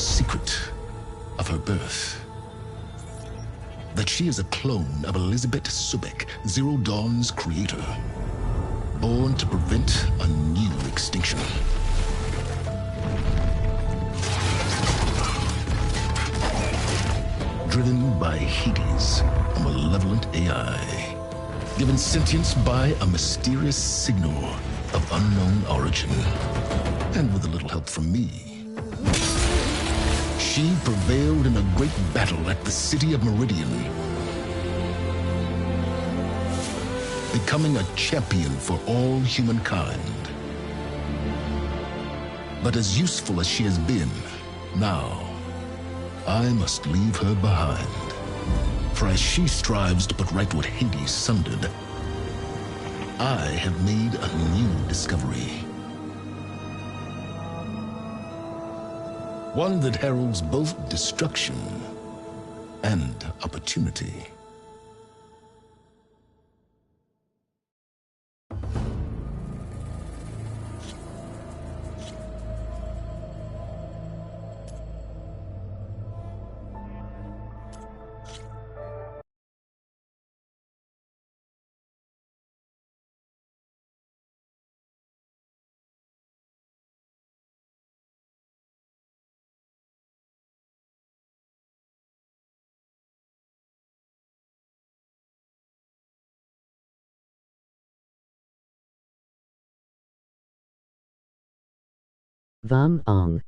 secret of her birth. That she is a clone of Elizabeth Sobek, Zero Dawn's creator, born to prevent a new extinction. Driven by Hades, a malevolent AI, given sentience by a mysterious signal of unknown origin, and with a little help from me. She prevailed in a great battle at the city of Meridian, becoming a champion for all humankind. But as useful as she has been, now I must leave her behind. For as she strives to put right what Hades sundered, I have made a new discovery. One that heralds both destruction and opportunity. Van Ang.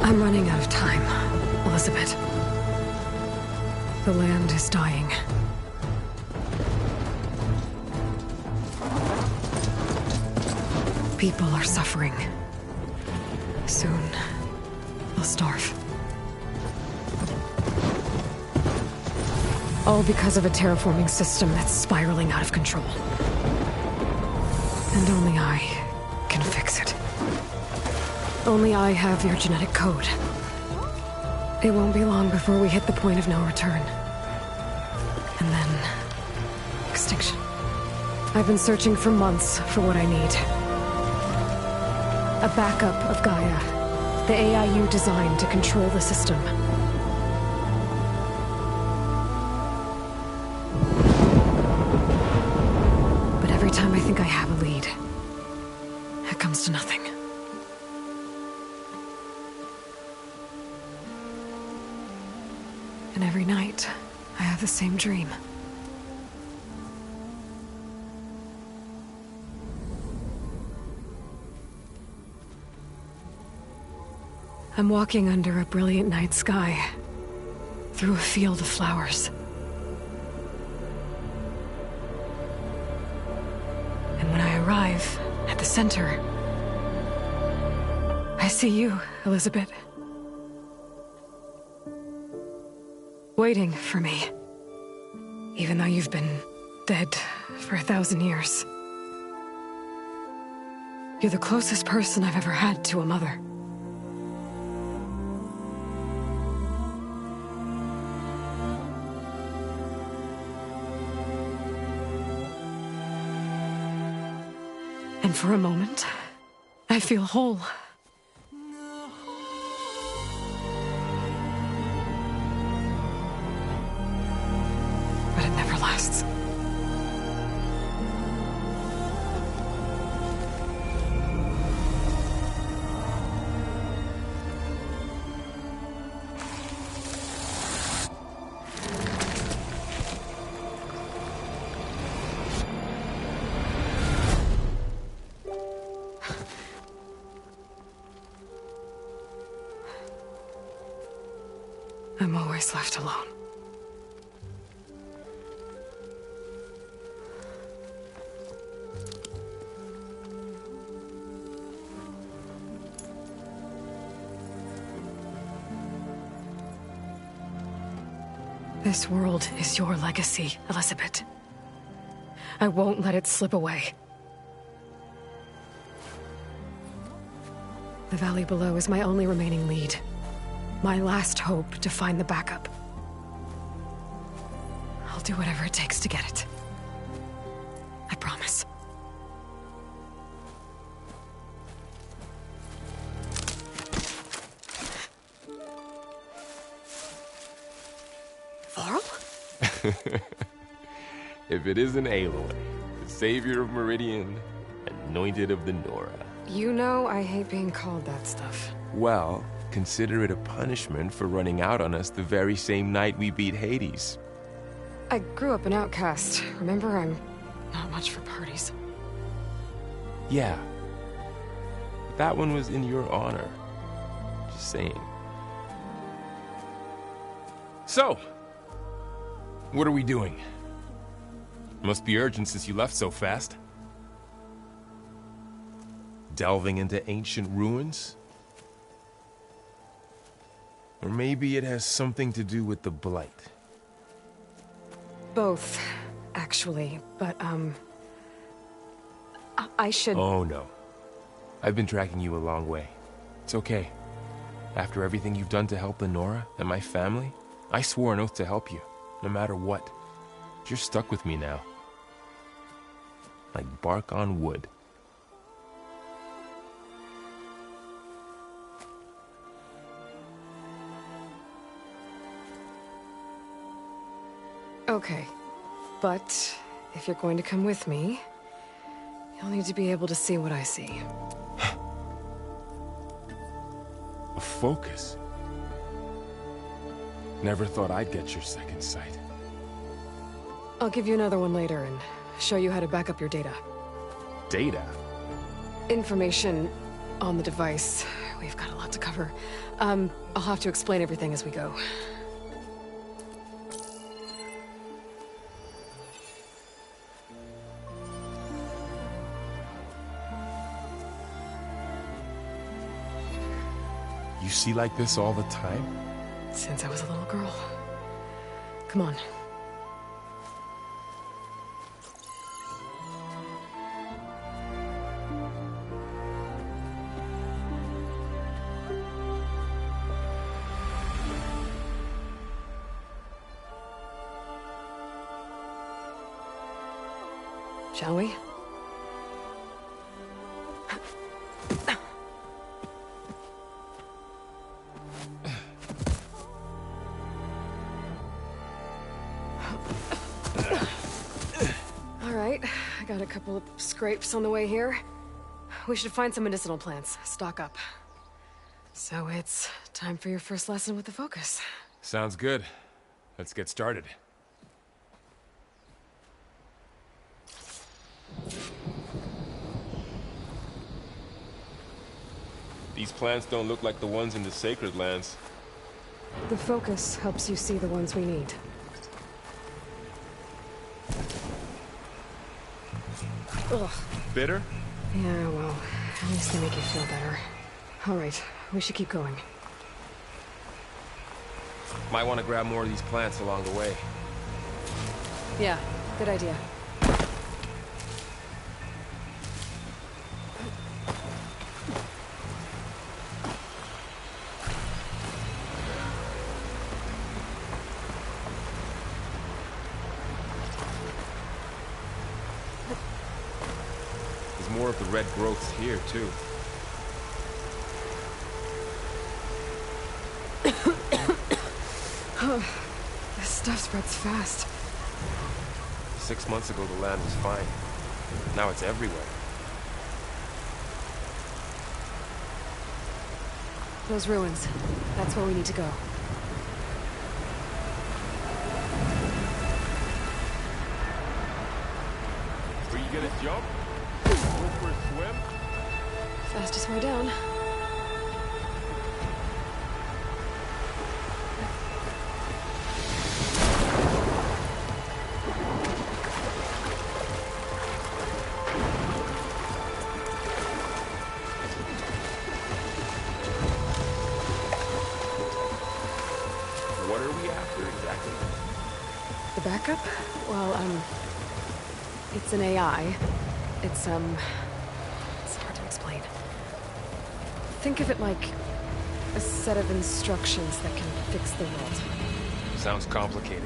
I'm running out of time, Elizabeth. The land is dying. People are suffering. Soon, they'll starve. All because of a terraforming system that's spiraling out of control. And only I can fix it. Only I have your genetic code. It won't be long before we hit the point of no return. And then... extinction. I've been searching for months for what I need. A backup of Gaia. The AIU designed to control the system. But every time I think I have a lead, it comes to nothing. And every night, I have the same dream. I'm walking under a brilliant night sky, through a field of flowers. And when I arrive at the center, I see you, Elizabeth. Waiting for me. Even though you've been dead for 1,000 years. You're the closest person I've ever had to a mother. And for a moment, I feel whole. But it never lasts. I'm always left alone. This world is your legacy, Elizabeth. I won't let it slip away. The valley below is my only remaining lead. My last hope to find the backup. I'll do whatever it takes to get it. I promise. Varl? If it isn't Aloy, the savior of Meridian, anointed of the Nora. You know I hate being called that stuff. Well, consider it a punishment for running out on us the very same night we beat Hades. I grew up an outcast. Remember, I'm not much for parties. Yeah. That one was in your honor. Just saying. So, what are we doing? Must be urgent since you left so fast. Delving into ancient ruins? Or maybe it has something to do with the Blight. Both, actually, but, I should... Oh, no. I've been tracking you a long way. It's okay. After everything you've done to help the Nora and my family, I swore an oath to help you, no matter what. You're stuck with me now. Like bark on wood. Okay, but if you're going to come with me, you'll need to be able to see what I see. A focus? Never thought I'd get your second sight. I'll give you another one later and show you how to back up your data. Data? Information on the device. We've got a lot to cover. I'll have to explain everything as we go. You see like this all the time? Since I was a little girl. Come on. Shall we? I got a couple of scrapes on the way here. We should find some medicinal plants, stock up. So it's time for your first lesson with the Focus. Sounds good. Let's get started. These plants don't look like the ones in the Sacred Lands. The Focus helps you see the ones we need. Ugh. Bitter? Yeah, well, at least they make you feel better. All right, we should keep going. Might want to grab more of these plants along the way. Yeah, good idea. There's more of the red growths here, too. This stuff spreads fast. 6 months ago, the land was fine. Now it's everywhere. Those ruins. That's where we need to go. Were you gonna jump? Go for a swim? Fastest way down. backup? Well, it's an AI. It's hard to explain. Think of it like a set of instructions that can fix the world. Sounds complicated.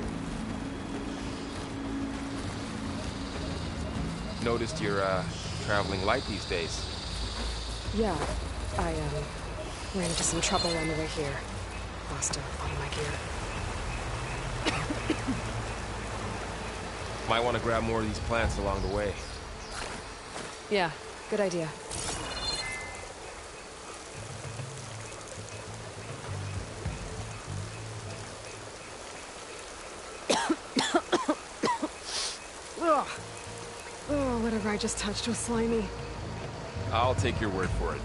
Noticed you're, traveling light these days. Yeah, I, ran into some trouble on the way here. Lost a lot of my gear. Might want to grab more of these plants along the way. Yeah, good idea. Ugh. Oh, whatever I just touched was slimy. I'll take your word for it.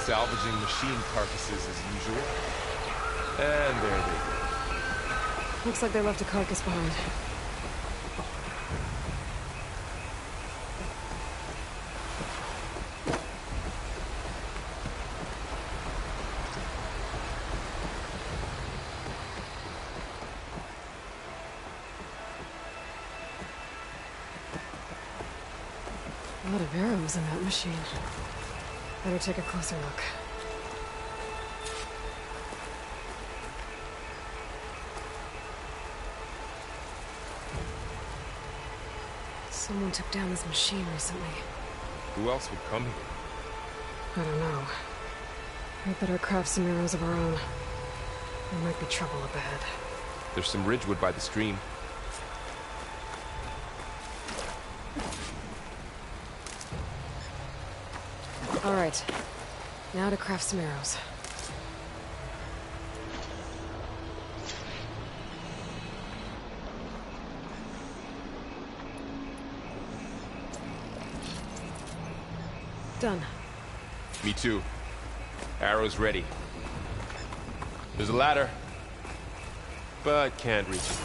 Salvaging machine carcasses as usual. And there they go. Looks like they left a carcass behind. A lot of arrows in that machine. Better take a closer look. Someone took down this machine recently. Who else would come here? I don't know. We better craft some arrows of our own. There might be trouble up ahead. There's some ridgewood by the stream. All right. Now to craft some arrows. Done. Me too. Arrows ready. There's a ladder, but can't reach it.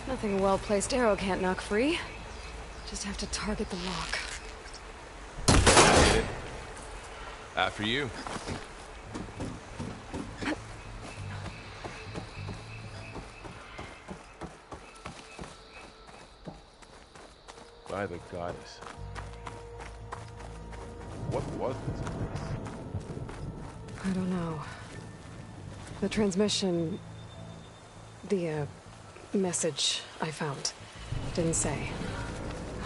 Nothing a well-placed arrow can't knock free. Just have to target the lock. I hit it. After you. By the goddess. What was this place? I don't know. The transmission... The, message I found didn't say.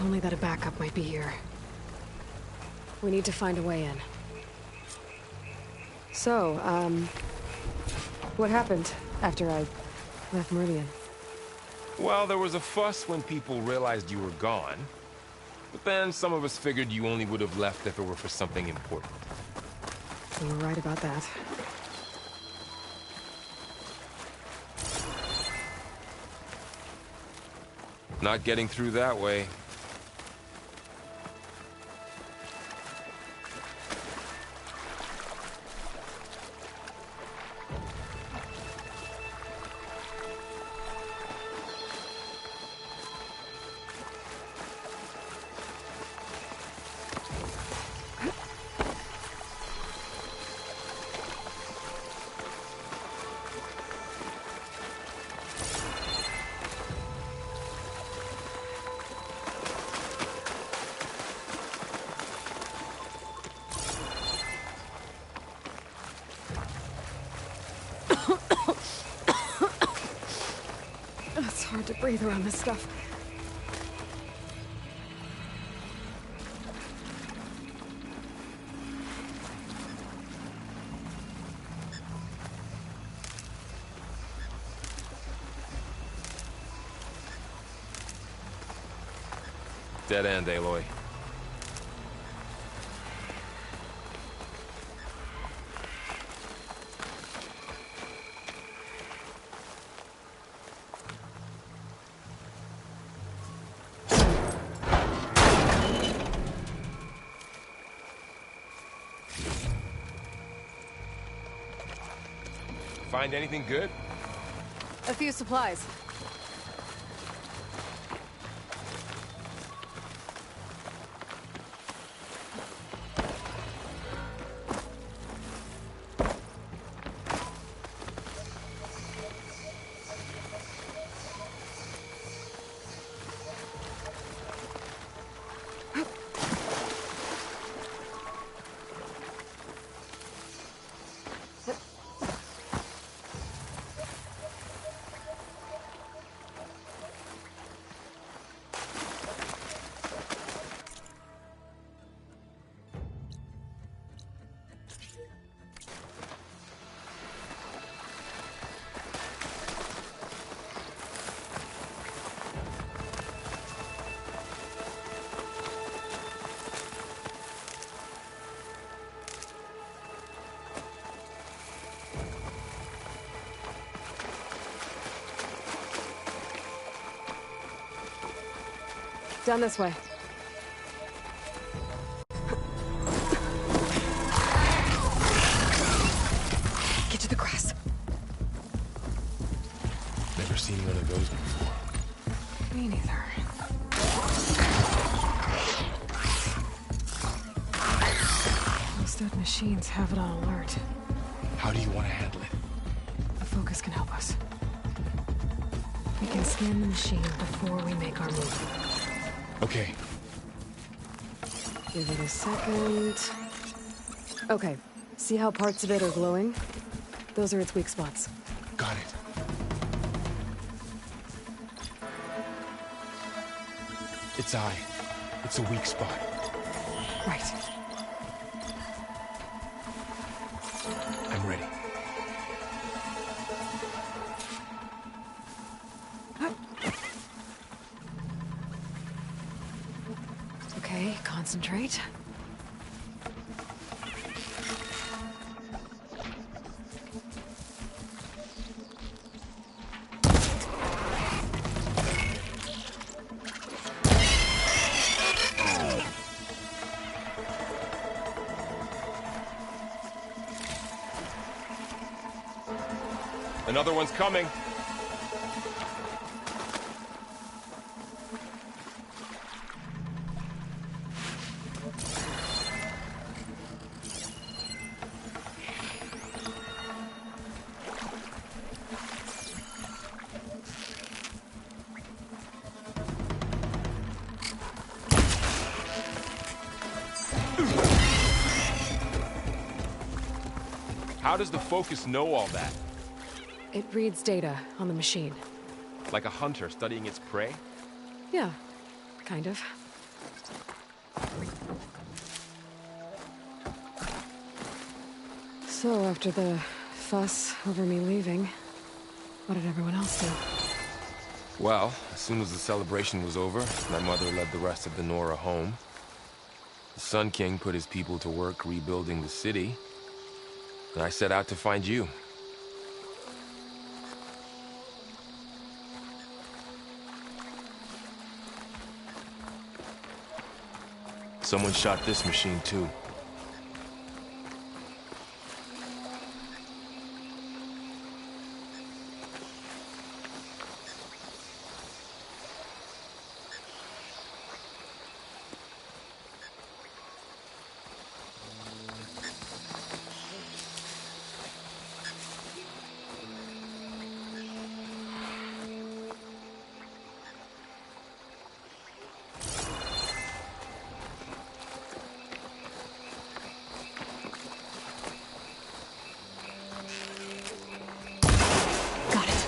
Only that a backup might be here. We need to find a way in. So, what happened after I left Meridian? Well, there was a fuss when people realized you were gone. But then some of us figured you only would have left if it were for something important. You were right about that. Not getting through that way. It's hard to breathe around this stuff. Dead end, Aloy. Find anything good? A few supplies. Down this way. Get to the grass. Never seen one of those before. Me neither. Those dead machines have it on alert. How do you want to handle it? A focus can help us. We can scan the machine before we make our move. Okay. Give it a second. Okay. See how parts of it are glowing? Those are its weak spots. Got it. Its eye. It's a weak spot. Right. I'm ready. Okay, concentrate. Another one's coming. How does the focus know all that? It reads data on the machine. Like a hunter studying its prey? Yeah, kind of. So, after the fuss over me leaving, what did everyone else do? Well, as soon as the celebration was over, my mother led the rest of the Nora home. The Sun King put his people to work rebuilding the city, and I set out to find you. Someone shot this machine too. Got it.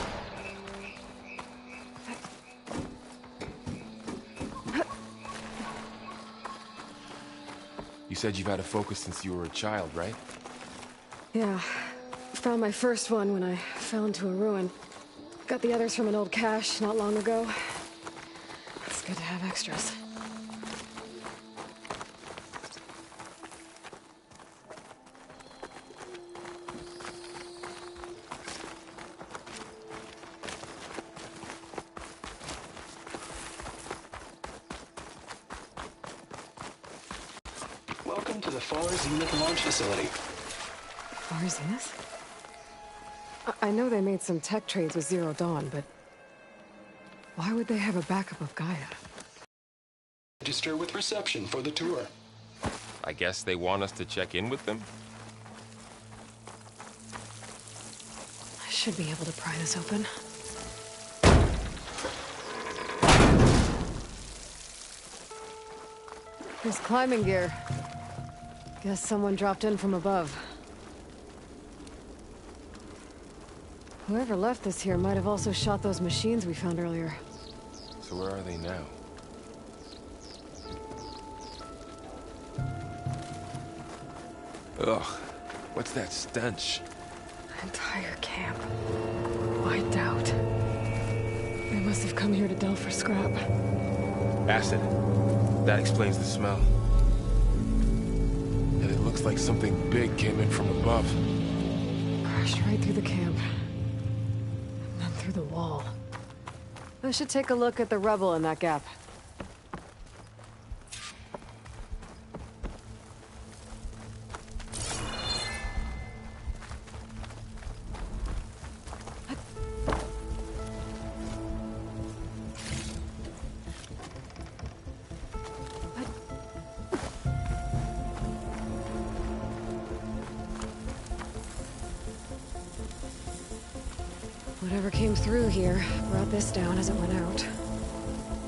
You said you've had a focus since you were a child, right? Yeah. Found my first one when I fell into a ruin. Got the others from an old cache not long ago. It's good to have extras. Welcome to the Far Zenith launch facility. Far Zenith? I know they made some tech trades with Zero Dawn, but why would they have a backup of Gaia? Register with reception for the tour. I guess they want us to check in with them? I should be able to pry this open. There's climbing gear. Guess someone dropped in from above. Whoever left this here might have also shot those machines we found earlier. So where are they now? Ugh, what's that stench? Entire camp. Wiped out. They must have come here to delve for scrap. Acid. That explains the smell. And it looks like something big came in from above. Crashed right through the camp. And then through the wall. I should take a look at the rubble in that gap. Whatever came through here brought this down as it went out.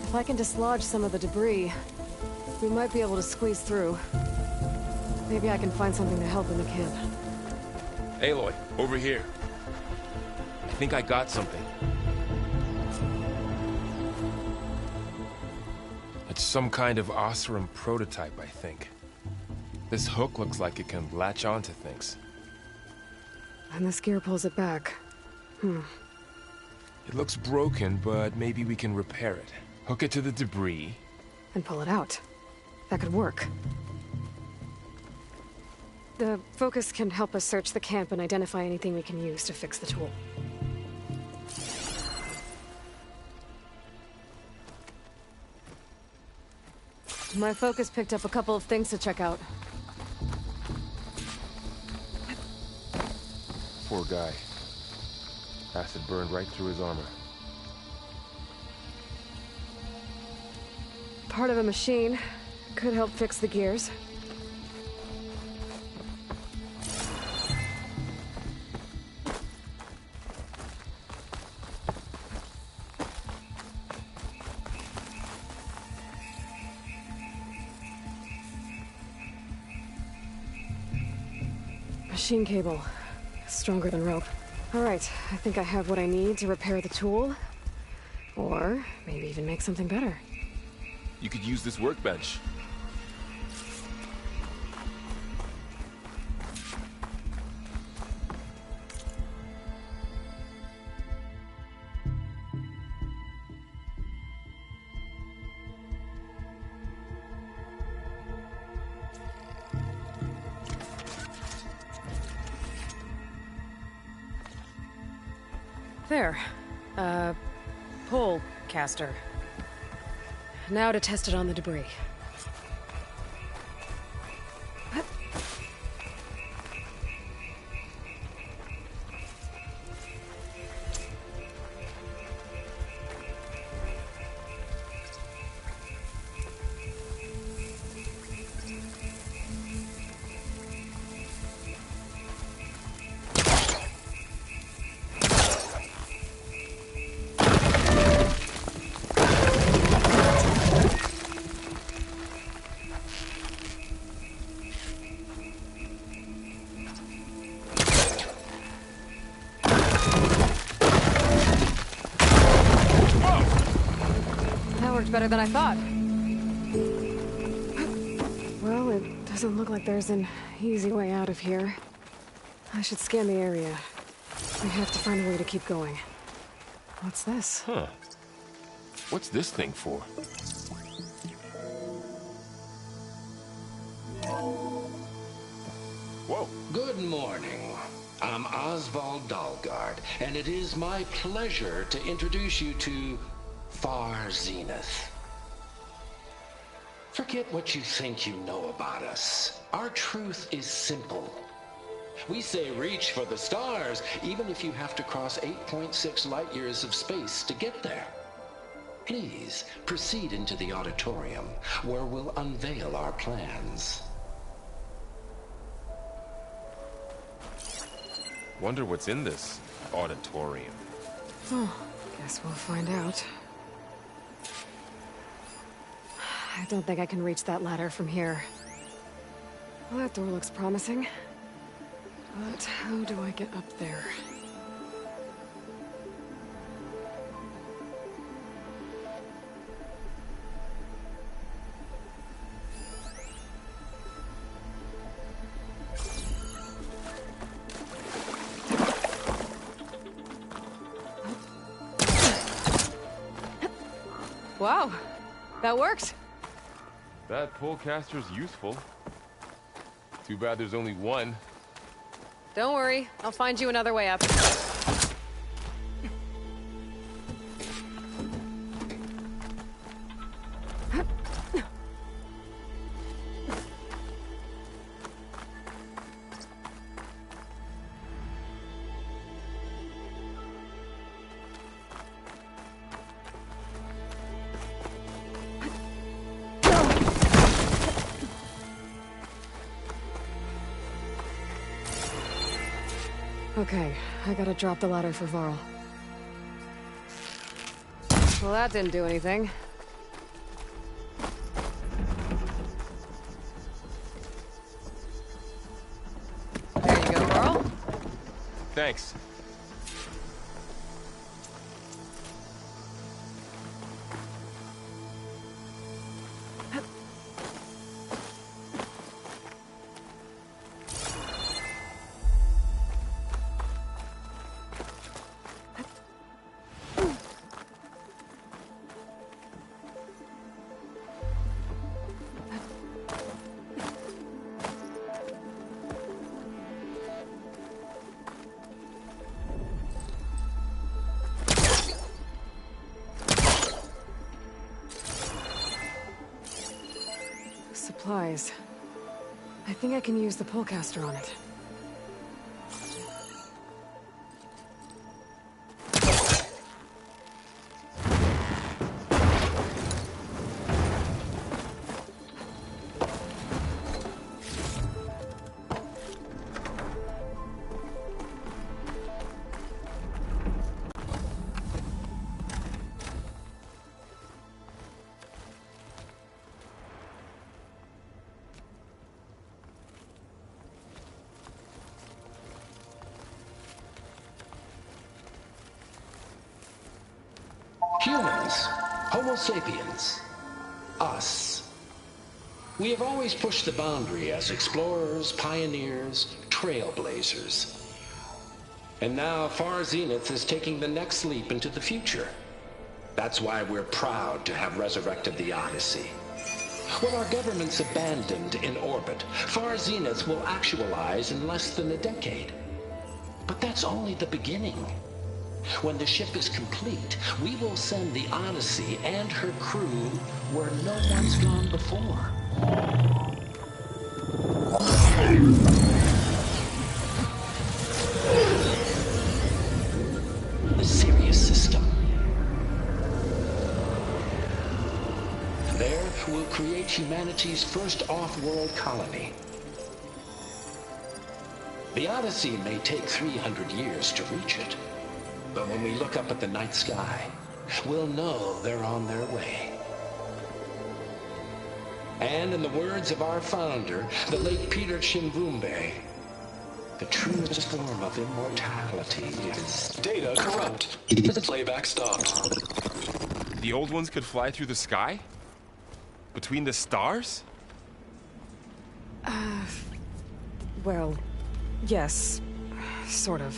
If I can dislodge some of the debris, we might be able to squeeze through. Maybe I can find something to help in the camp. Aloy, over here. I think I got something. It's some kind of Oseram prototype, I think. This hook looks like it can latch onto things. And this gear pulls it back. It looks broken, but maybe we can repair it. Hook it to the debris. And pull it out. That could work. The focus can help us search the camp and identify anything we can use to fix the tool. My focus picked up a couple of things to check out. Poor guy. Acid burned right through his armor. Part of a machine. Could help fix the gears. Machine cable. Stronger than rope. All right, I think I have what I need to repair the tool. Or maybe even make something better. You could use this workbench. There. Pole caster. Now to test it on the debris. Better than I thought. Well, it doesn't look like there's an easy way out of here. I should scan the area. We have to find a way to keep going. What's this? Huh. What's this thing for? Whoa. Good morning. I'm Oswald Dalgard, and it is my pleasure to introduce you to Far Zenith. Forget what you think you know about us. Our truth is simple. We say reach for the stars, even if you have to cross 8.6 light years of space to get there. Please proceed into the auditorium, where we'll unveil our plans. Wonder what's in this auditorium. Oh, guess we'll find out. I don't think I can reach that ladder from here. Well, that door looks promising. But how do I get up there? Wow, that worked. That polecaster's useful. Too bad there's only one. Don't worry, I'll find you another way up. Okay, I gotta drop the ladder for Varl. Well, that didn't do anything. There you go, Varl. Thanks. Supplies. I think I can use the polecaster on it. Humans, Homo sapiens, us. We have always pushed the boundary as explorers, pioneers, trailblazers. And now Far Zenith is taking the next leap into the future. That's why we're proud to have resurrected the Odyssey. When our government's abandoned in orbit, Far Zenith will actualize in less than a decade. But that's only the beginning. When the ship is complete, we will send the Odyssey and her crew where no one's gone before. The Sirius system. There, we'll create humanity's first off-world colony. The Odyssey may take 300 years to reach it. But when we look up at the night sky, we'll know they're on their way. And in the words of our founder, the late Peter Chimbumbe, the truest form of immortality is... Data corrupt. Playback stopped. The old ones could fly through the sky? Between the stars? Well, yes. Sort of.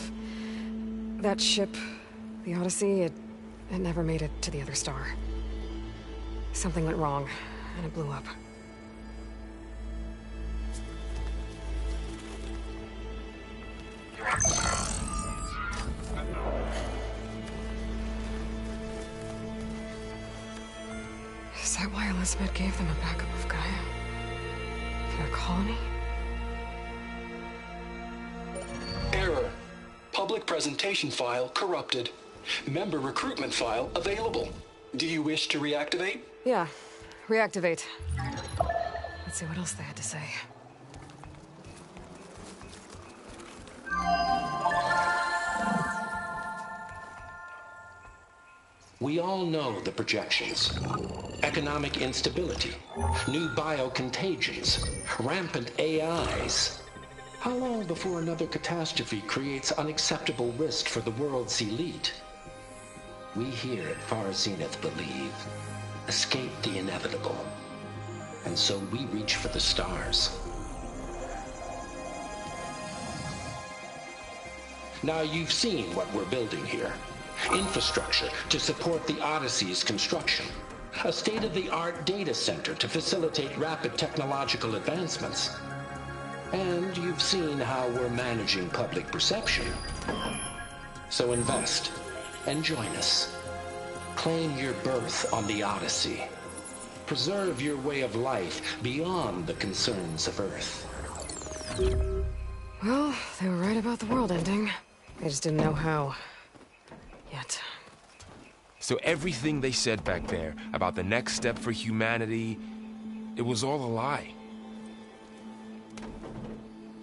That ship, the Odyssey, it never made it to the other star. Something went wrong, and it blew up. Is that why Elizabeth gave them a backup of Gaia? For their colony? Error. Public presentation file corrupted. Member recruitment file available. Do you wish to reactivate? Yeah, reactivate. Let's see what else they had to say. We all know the projections. Economic instability, new biocontagions, rampant AIs. How long before another catastrophe creates unacceptable risk for the world's elite? We here at Far Zenith believe, escape the inevitable. And so we reach for the stars. Now you've seen what we're building here. Infrastructure to support the Odyssey's construction. A state-of-the-art data center to facilitate rapid technological advancements. And you've seen how we're managing public perception. So invest and join us. Claim your berth on the Odyssey. Preserve your way of life beyond the concerns of Earth. Well, they were right about the world ending. They just didn't know how. Yet. So everything they said back there about the next step for humanity, it was all a lie.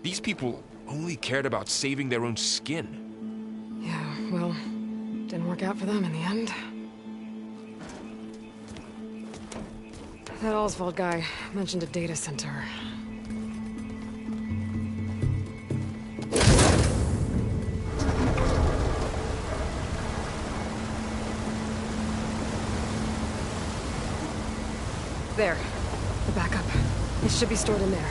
These people only cared about saving their own skin. Yeah, well, didn't work out for them in the end. That Oswald guy mentioned a data center. There. The backup. It should be stored in there.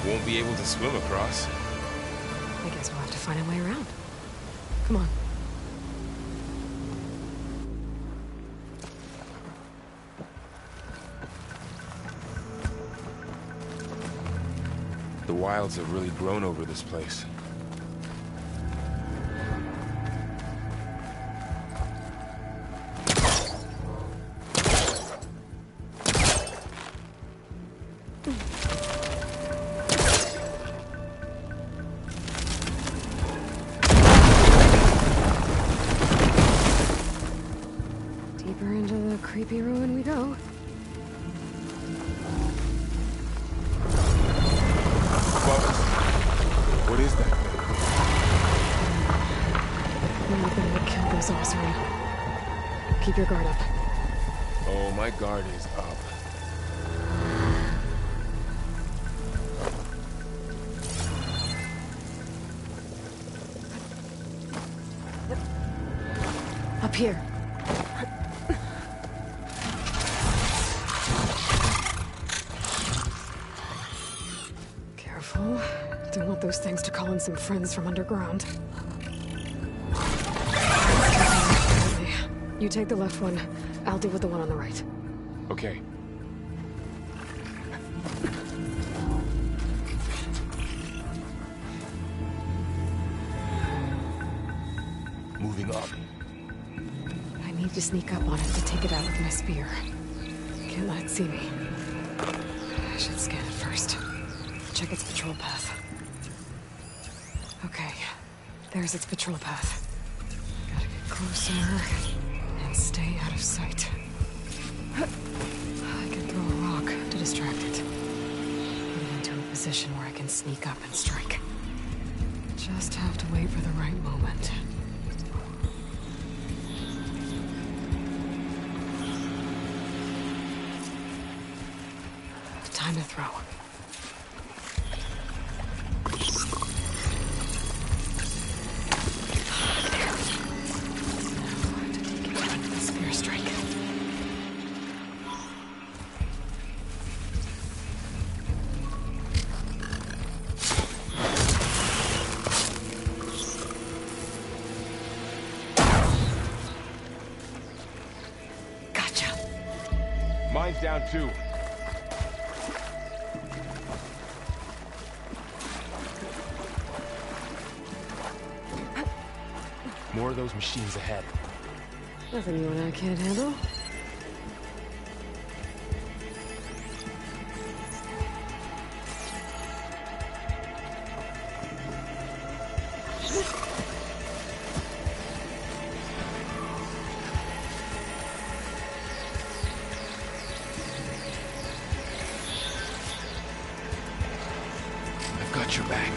Won't be able to swim across. I guess we'll have to find a way around. Come on. The wilds have really grown over this place. Deeper into the creepy ruin we go. What is that? Nothing would kill those Osran. Keep your guard up. Oh, my guard is up. Up here. Careful. Don't want those things to call in some friends from underground. You take the left one. I'll deal with the one on the right. Okay. Moving up. I need to sneak up on it to take it out with my spear. Can't let it see me. I should scan it first. Check its patrol path. Okay. There's its patrol path. Gotta get closer and stay out of sight. I can throw a rock to distract it. Put it into a position where I can sneak up and strike. Just have to wait for the right moment. Time to throw. Spear strike. Gotcha. Mine's down too. More of those machines ahead. Nothing you and I can't handle. got your back.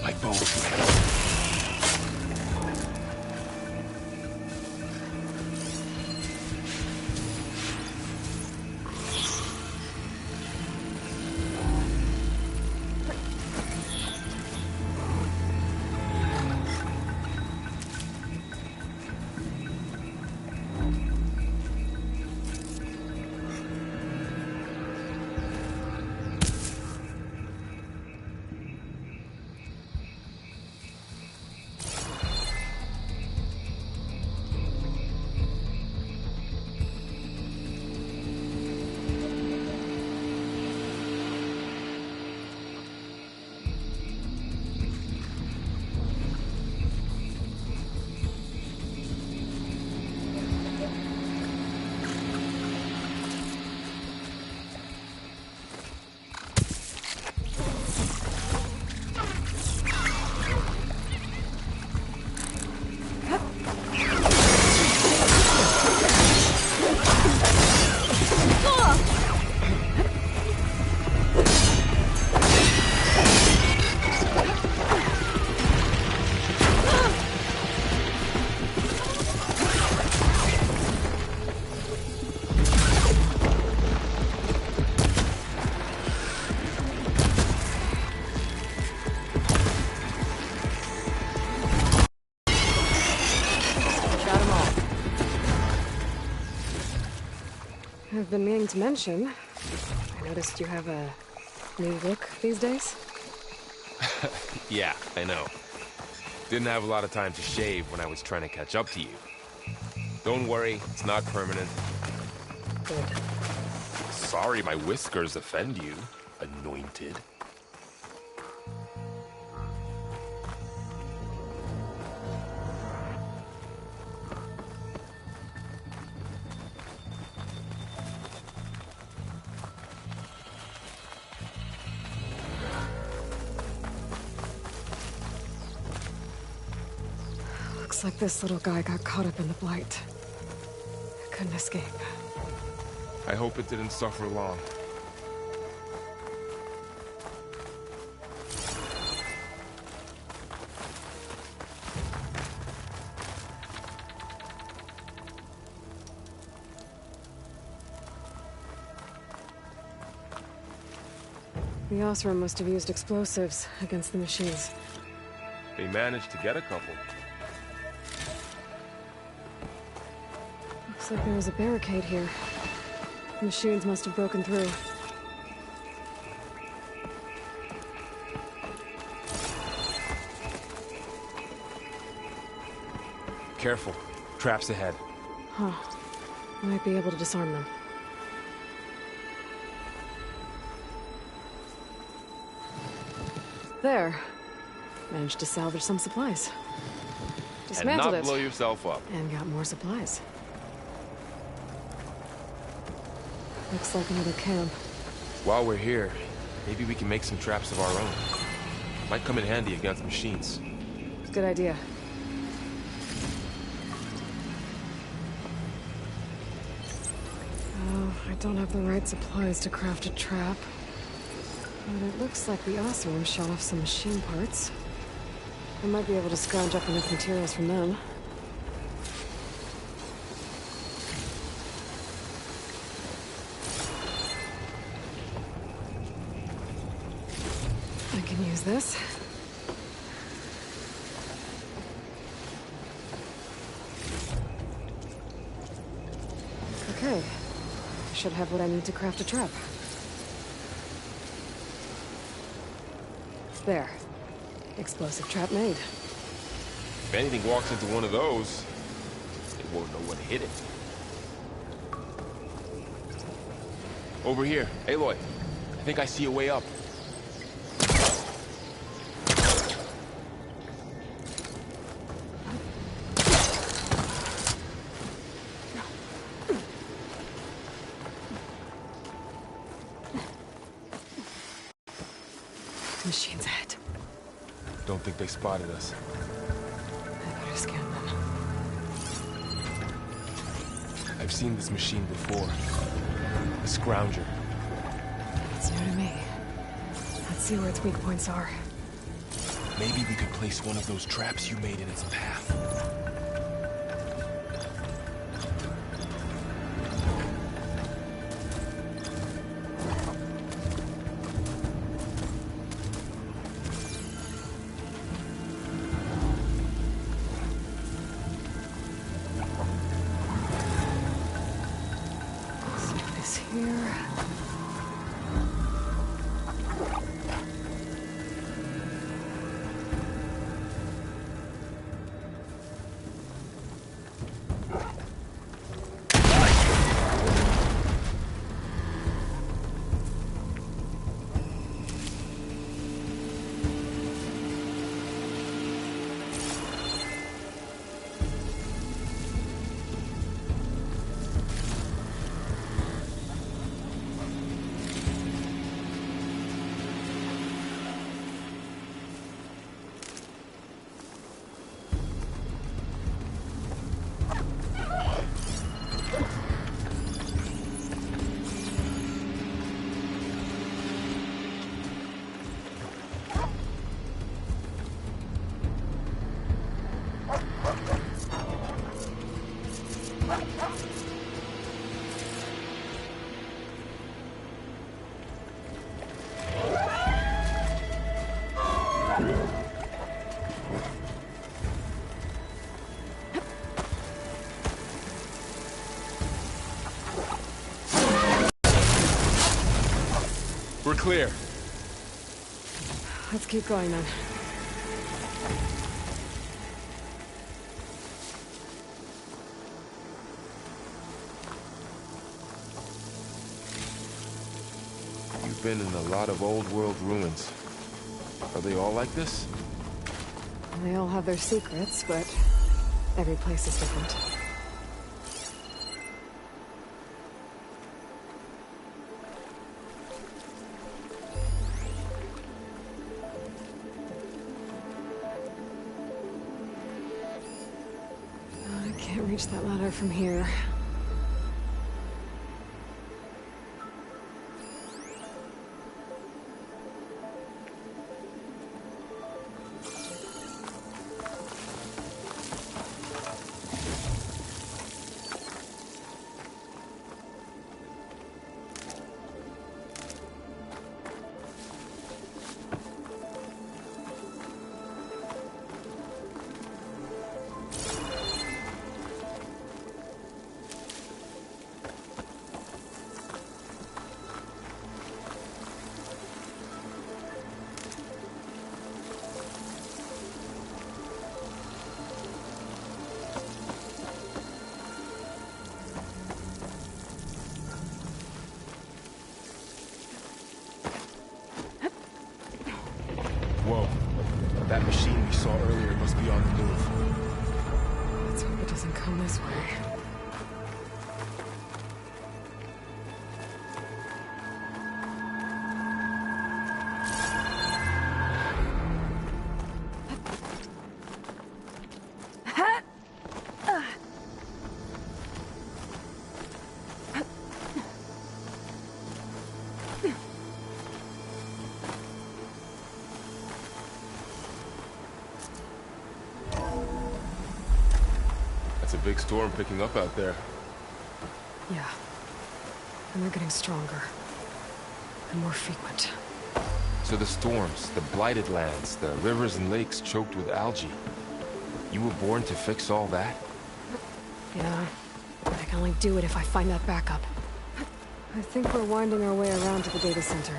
My bow. I've been meaning to mention, I noticed you have a new look these days. Yeah, I know. Didn't have a lot of time to shave when I was trying to catch up to you. Don't worry, it's not permanent. Good. Sorry my whiskers offend you, anointed. Looks like this little guy got caught up in the Blight. Couldn't escape. I hope it didn't suffer long. The Osram must have used explosives against the machines. They managed to get a couple. Looks like there was a barricade here. The machines must have broken through. Careful. Traps ahead. Huh. Might be able to disarm them. There. Managed to salvage some supplies. Dismantled And not blow it. yourself up. And got more supplies. Looks like another camp. While we're here, maybe we can make some traps of our own. Might come in handy against machines. Good idea. Oh, I don't have the right supplies to craft a trap. But it looks like the Osram shot off some machine parts. I might be able to scrounge up enough materials from them. I can use this. Okay. Should have what I need to craft a trap. There. Explosive trap made. If anything walks into one of those, they won't know what hit it. Over here. Aloy, I think I see a way up. Machines ahead. Don't think they spotted us. I better scan them. I've seen this machine before. A Scrounger. It's new to me. Let's see where its weak points are. Maybe we could place one of those traps you made in its path. Stick this here. We're clear. Let's keep going then. You've been in a lot of old world ruins. Are they all like this? They all have their secrets, but every place is different. I can't reach that ladder from here. Whoa. That machine we saw earlier must be on the move. Let's hope it doesn't come this way. It's a big storm picking up out there. Yeah. And they're getting stronger. And more frequent. So the storms, the blighted lands, the rivers and lakes choked with algae. You were born to fix all that? Yeah. But I can only do it if I find that backup. I think we're winding our way around to the data center.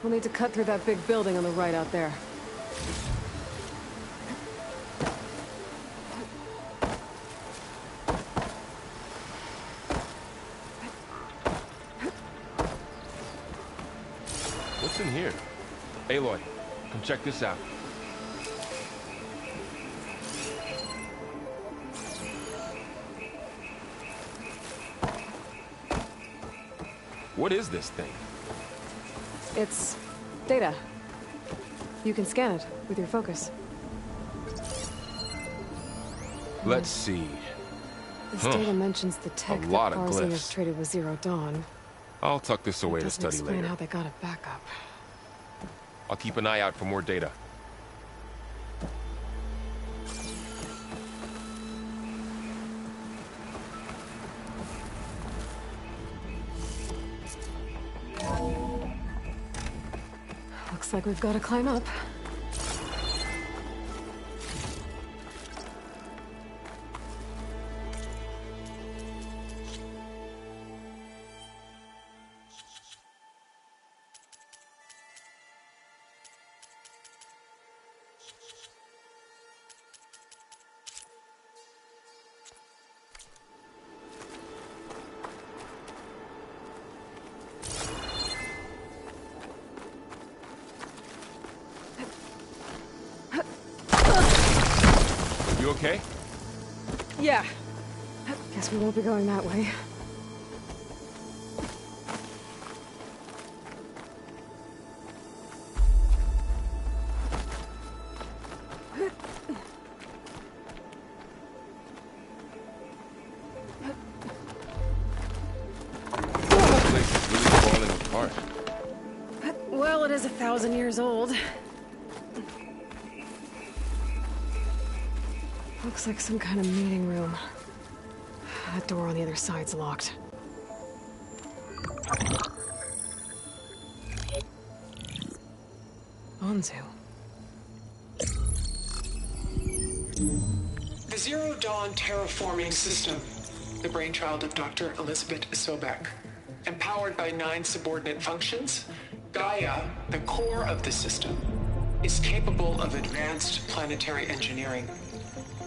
We'll need to cut through that big building on the right out there. What's in here? Aloy, come check this out. What is this thing? It's data. You can scan it with your focus. Let's see. This data mentions the tech that lot of Farzin glyphs. has traded with Zero Dawn. I'll tuck this away to Doesn't study explain later. how they got it back up. I'll keep an eye out for more data. Looks like we've got to climb up. You okay? Yeah. Guess we won't be going that way. The place is really falling apart. Well, it is 1,000 years old. Looks like some kind of meeting room. That door on the other side's locked. Anzu. The Zero Dawn terraforming system, the brainchild of Dr. Elizabeth Sobek. Empowered by 9 subordinate functions, Gaia, the core of the system, is capable of advanced planetary engineering,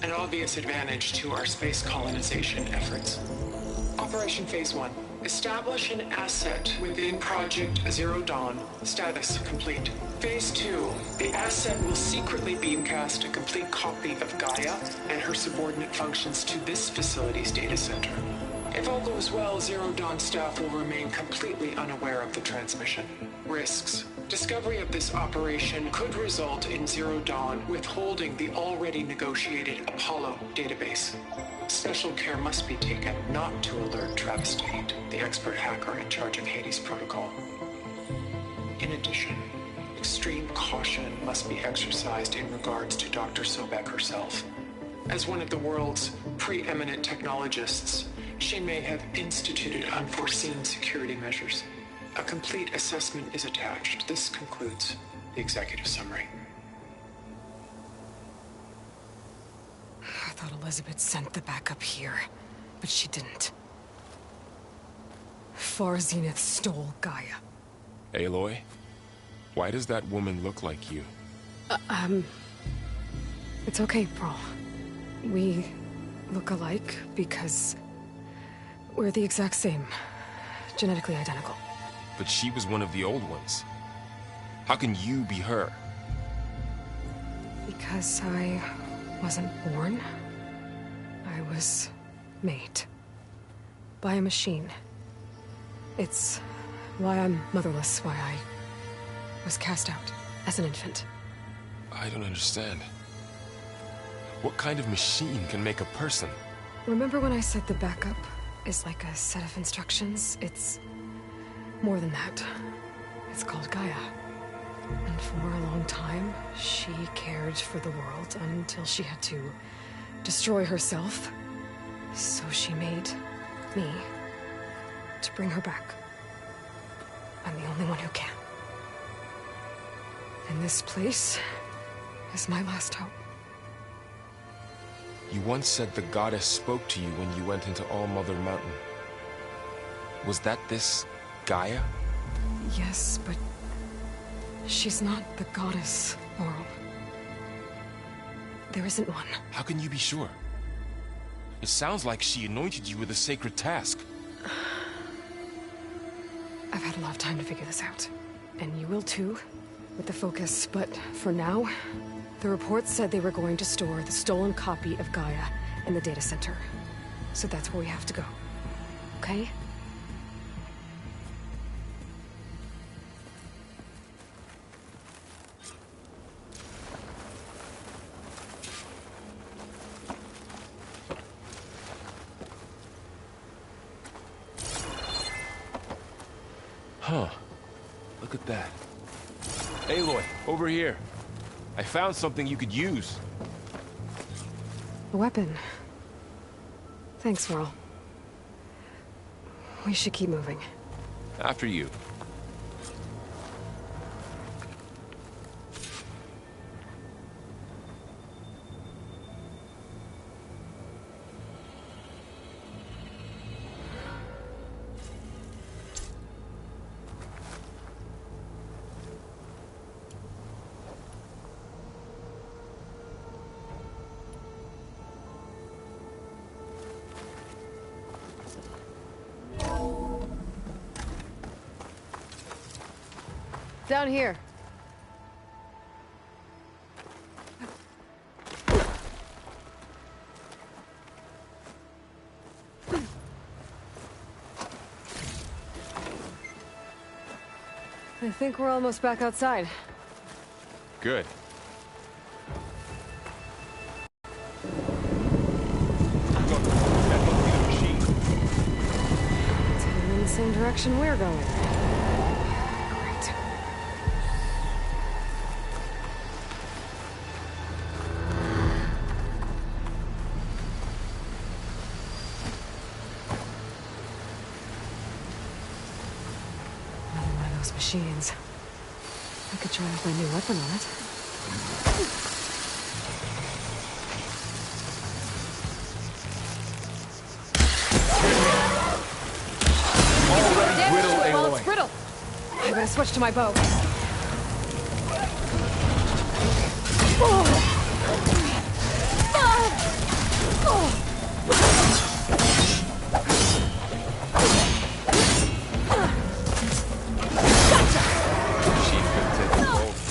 an obvious advantage to our space colonization efforts. Operation Phase 1. Establish an asset within Project Zero Dawn. Status complete. Phase 2. The asset will secretly beamcast a complete copy of Gaia and her subordinate functions to this facility's data center. If all goes well, Zero Dawn staff will remain completely unaware of the transmission. Risks. Discovery of this operation could result in Zero Dawn withholding the already negotiated Apollo database. Special care must be taken not to alert Travis Tate, the expert hacker in charge of Hades Protocol. In addition, extreme caution must be exercised in regards to Dr. Sobek herself. As one of the world's preeminent technologists, she may have instituted unforeseen security measures. A complete assessment is attached. This concludes the executive summary. I thought Elizabeth sent the backup here, but she didn't. Far Zenith stole Gaia. Aloy? Why does that woman look like you? It's okay, Pearl. We look alike because we're the exact same. Genetically identical. But she was one of the old ones. How can you be her? Because I wasn't born. I was made. By a machine. It's why I'm motherless, why I was cast out as an infant. I don't understand. What kind of machine can make a person? Remember when I said the backup is like a set of instructions? It's more than that. It's called Gaia. And for a long time, she cared for the world until she had to destroy herself. So she made me to bring her back. I'm the only one who can. And this place is my last hope. You once said the goddess spoke to you when you went into All Mother Mountain. Was that this Gaia? Yes, but she's not the goddess, Laurel. There isn't one. How can you be sure? It sounds like she anointed you with a sacred task. I've had a lot of time to figure this out. And you will too, with the focus. But for now, the reports said they were going to store the stolen copy of Gaia in the data center. So that's where we have to go. Okay? Huh. Look at that. Aloy, over here. I found something you could use. A weapon. Thanks, Varl. We should keep moving. After you. Down here. I think we're almost back outside. Good. Look, that must be the machine. It's heading in the same direction we're going. Great. Another one of those machines. I could try out my new weapon on it. Brittle, Well, Aloy. it's brittle. I better switch to my bow. Machine couldn't take them both.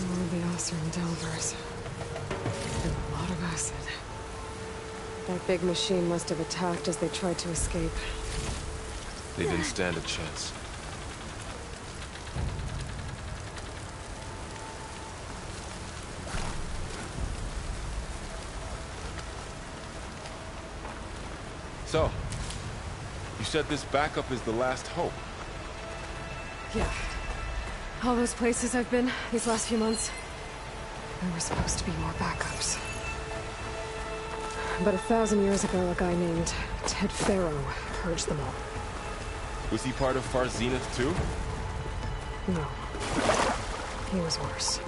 More of the Oseram Delvers. And a lot of acid. That big machine must have attacked as they tried to escape. They didn't stand a chance. So, you said this backup is the last hope. Yeah. All those places I've been these last few months, there were supposed to be more backups. But 1,000 years ago, a guy named Ted Faro purged them all. Was he part of Far Zenith too? No. He was worse.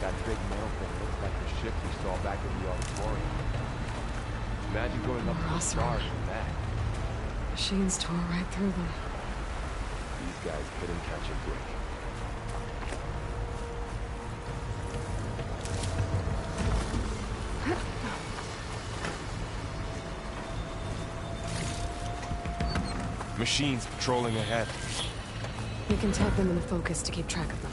That big metal thing looks like the ship we saw back at the auditorium. Imagine going up to the Awesome. stars from that. Machines tore right through them. These guys couldn't catch a break. Machines patrolling ahead. We can tap them in the focus to keep track of them.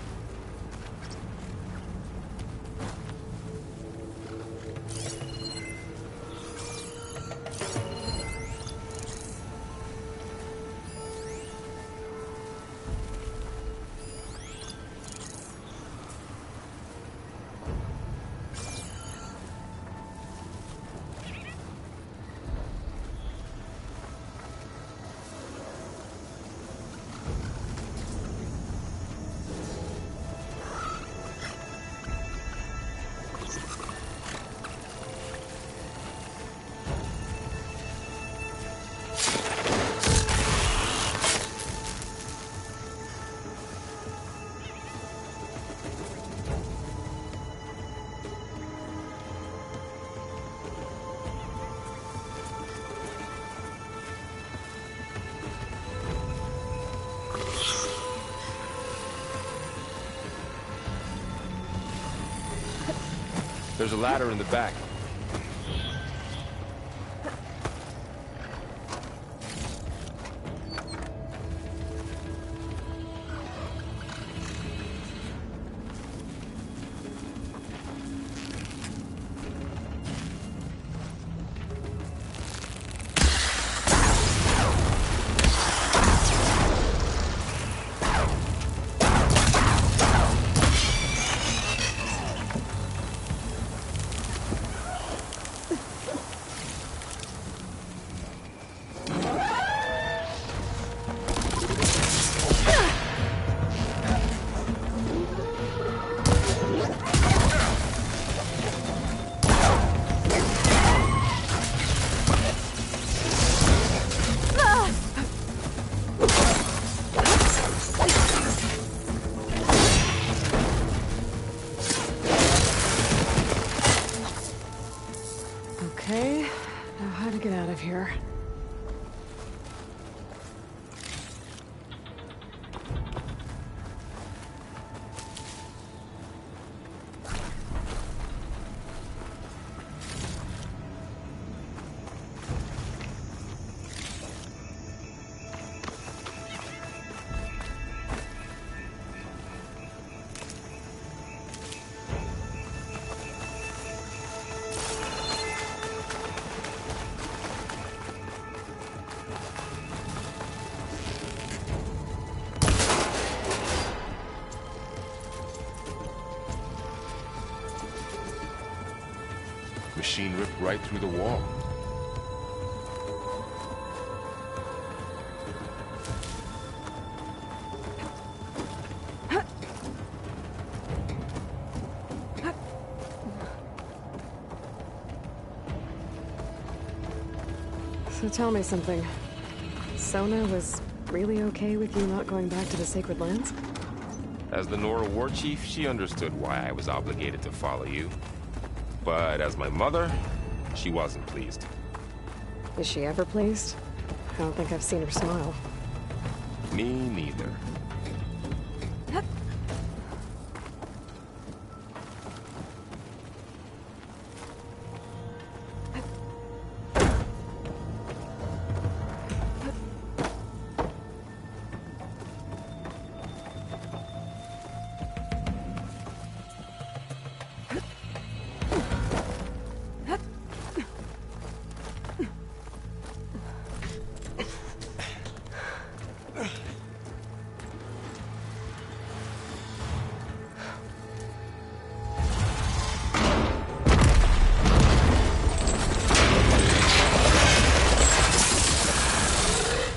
There's a ladder in the back. Okay, now how to get out of here. Machine ripped right through the wall. So tell me something. Sona was really okay with you not going back to the Sacred Lands? As the Nora war chief, she understood why I was obligated to follow you. But as my mother, she wasn't pleased. Is she ever pleased? I don't think I've seen her smile. Me neither.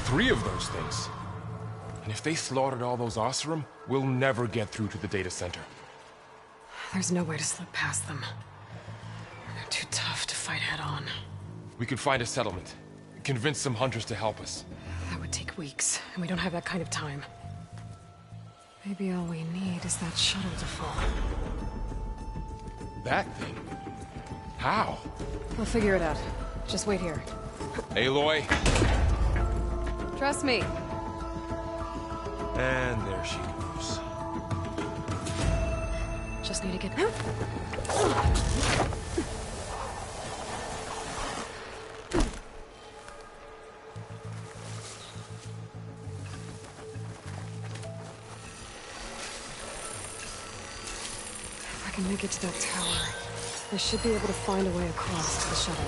Three of those things. And if they slaughtered all those Oseram, we'll never get through to the data center. There's no way to slip past them. They're too tough to fight head-on. We could find a settlement. Convince some hunters to help us. That would take weeks, and we don't have that kind of time. Maybe all we need is that shuttle to fall. That thing? How? I'll figure it out. Just wait here. Aloy. Trust me. And there she goes. Just need to get... If I can make it to that tower, I should be able to find a way across to the shuttle.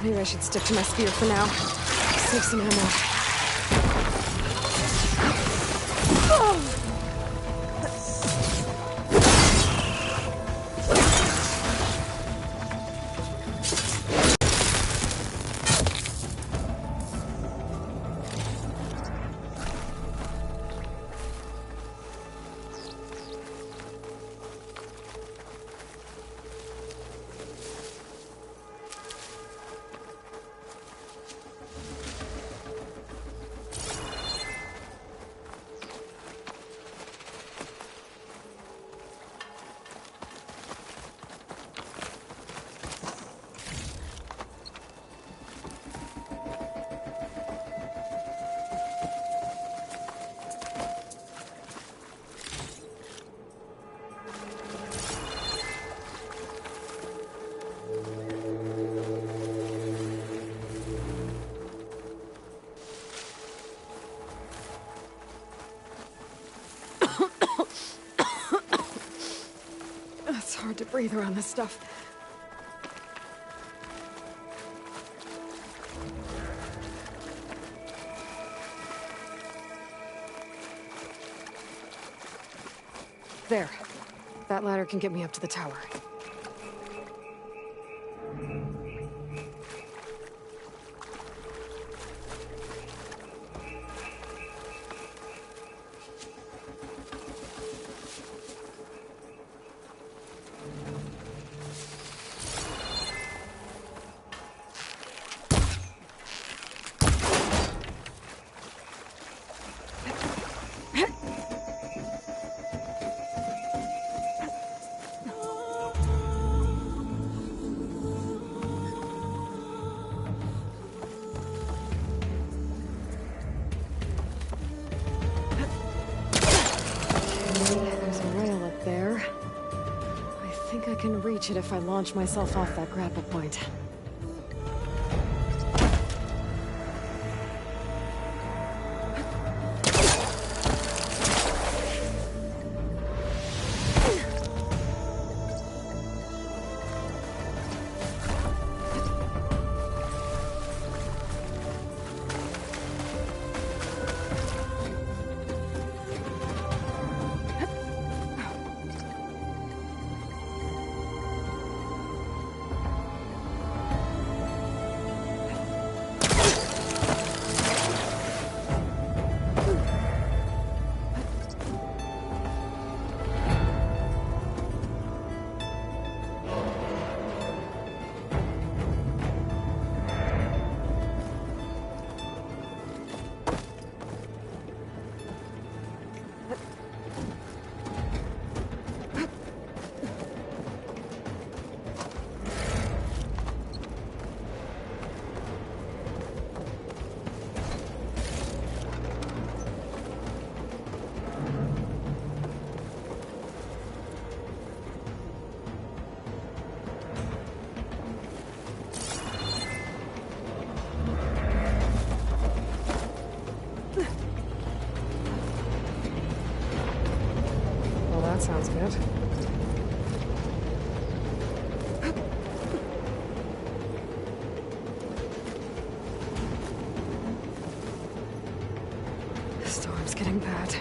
Maybe I should stick to my spear for now. Save some ammo. It's hard to breathe around this stuff. There. That ladder can get me up to the tower. I can reach it if I launch myself off that grapple point. Sounds good. The storm's getting bad.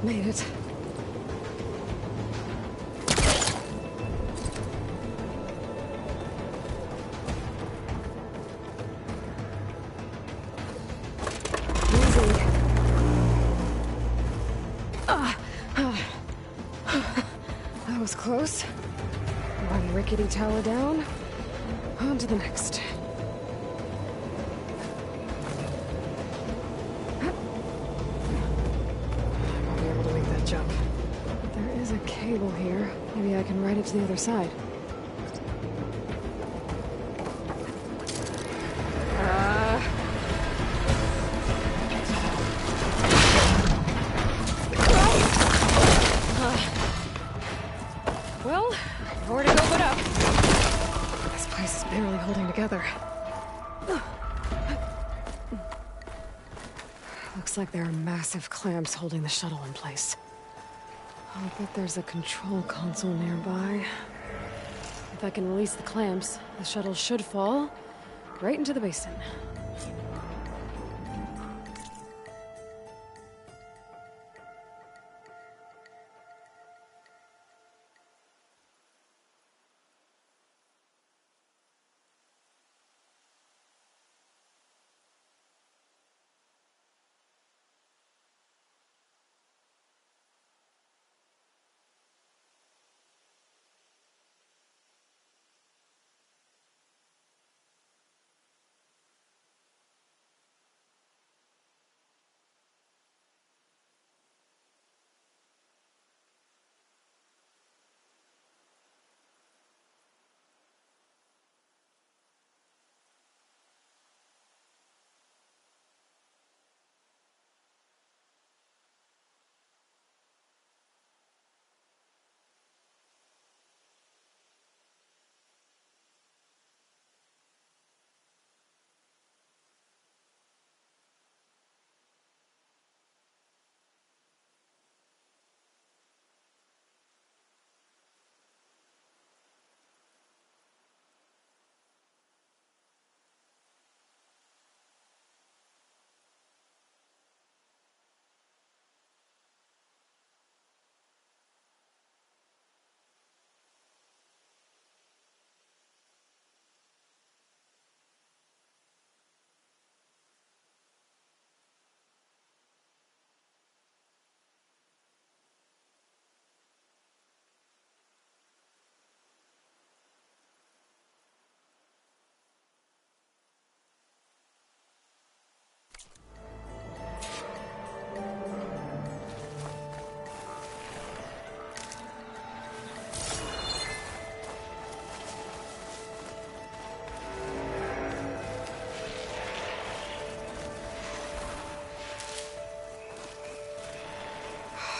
Made it. Easy. That was close. One rickety tower down. On to the next. Jump. But there is a cable here. Maybe I can ride it to the other side. place is barely holding together. Looks like there are massive clamps holding the shuttle in place. I'll bet there's a control console nearby. If I can release the clamps, the shuttle should fall right into the basin.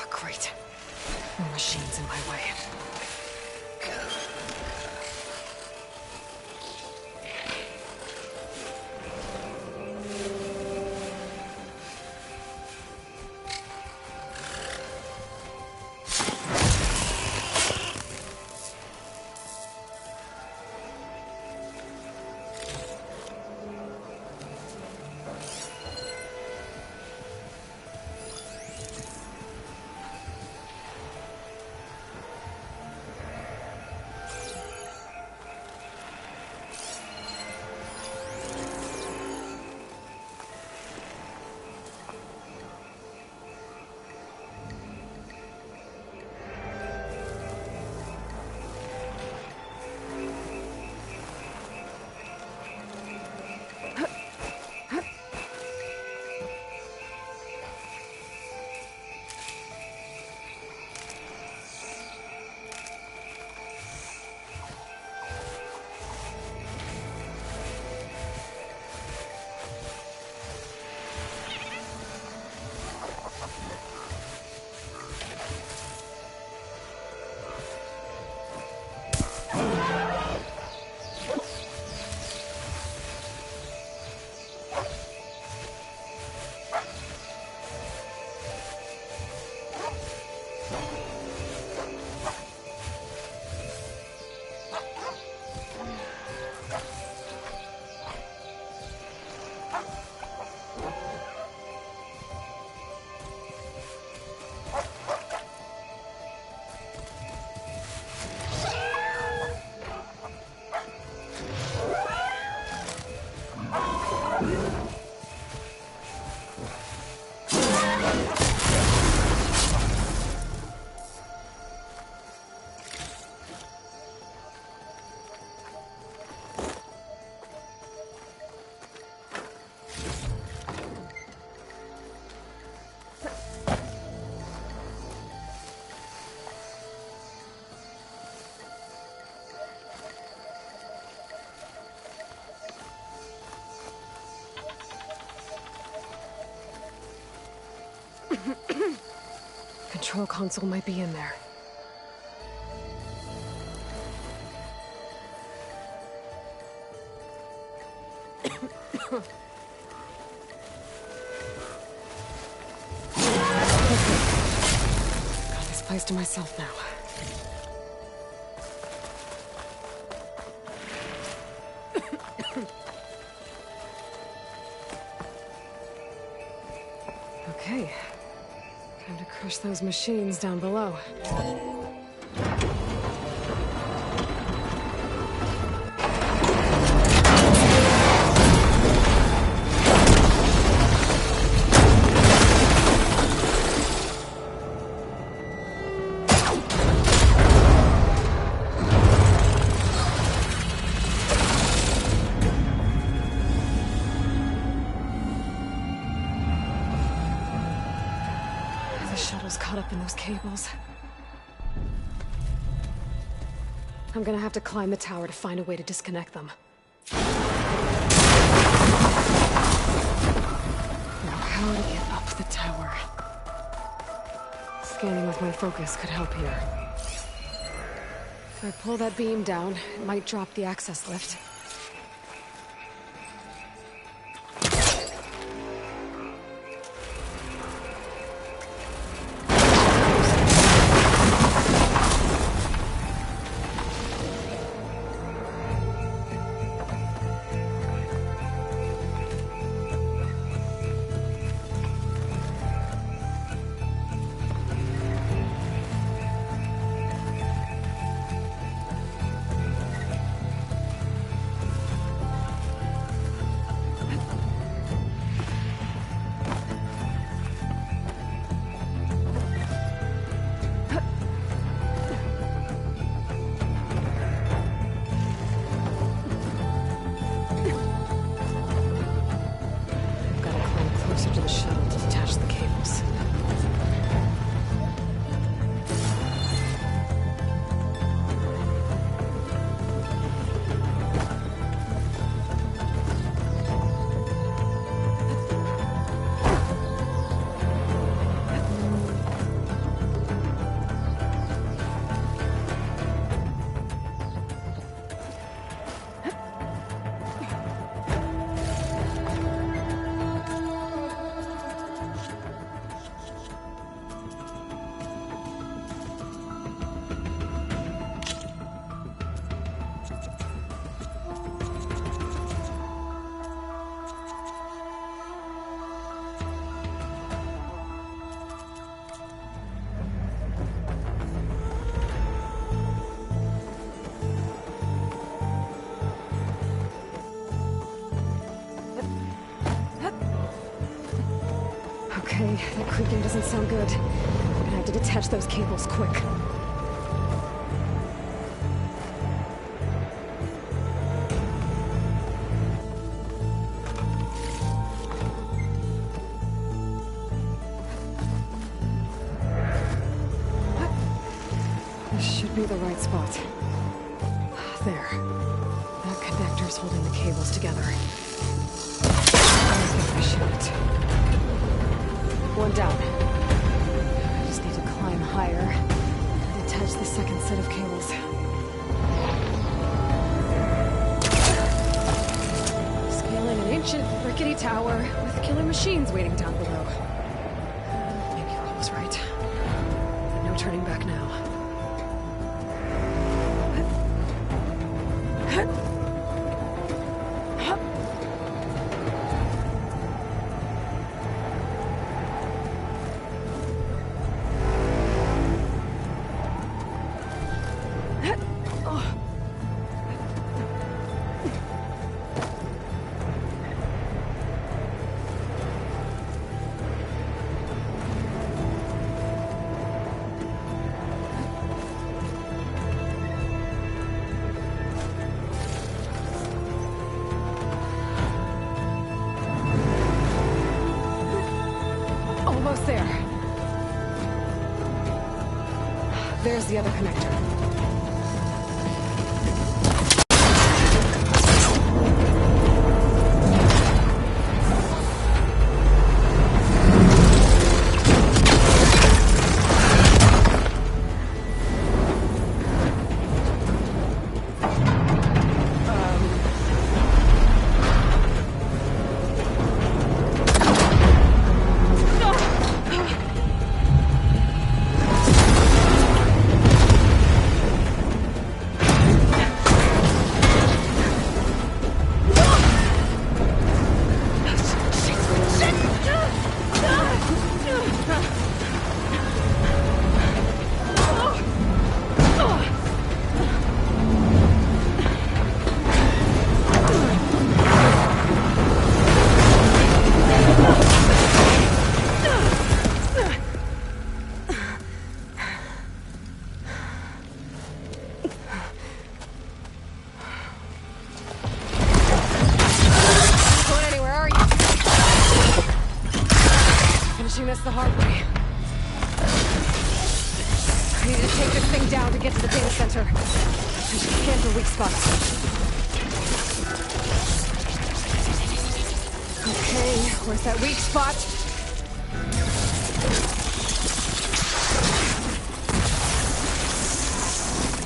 Great. More machines in my way. Control console might be in there. Got this place to myself now. Okay. Time to crush those machines down below. The shuttle's caught up in those cables. I'm gonna have to climb the tower to find a way to disconnect them. Now, how to get up the tower? Scanning with my focus could help here. If I pull that beam down, it might drop the access lift. Closer to the shuttle to detach the cables. Okay, that creaking doesn't sound good. I'm gonna have to detach those cables quick. This should be the right spot. There. That connector's holding the cables together. I shoot it. One down. I just need to climb higher and attach the second set of cables. Scaling an ancient, rickety tower with killer machines waiting down below. Maybe Earl was right. No turning back now. Almost there. There's the other connector. get to the data center. I should scan for weak spots. Okay, where's that weak spot?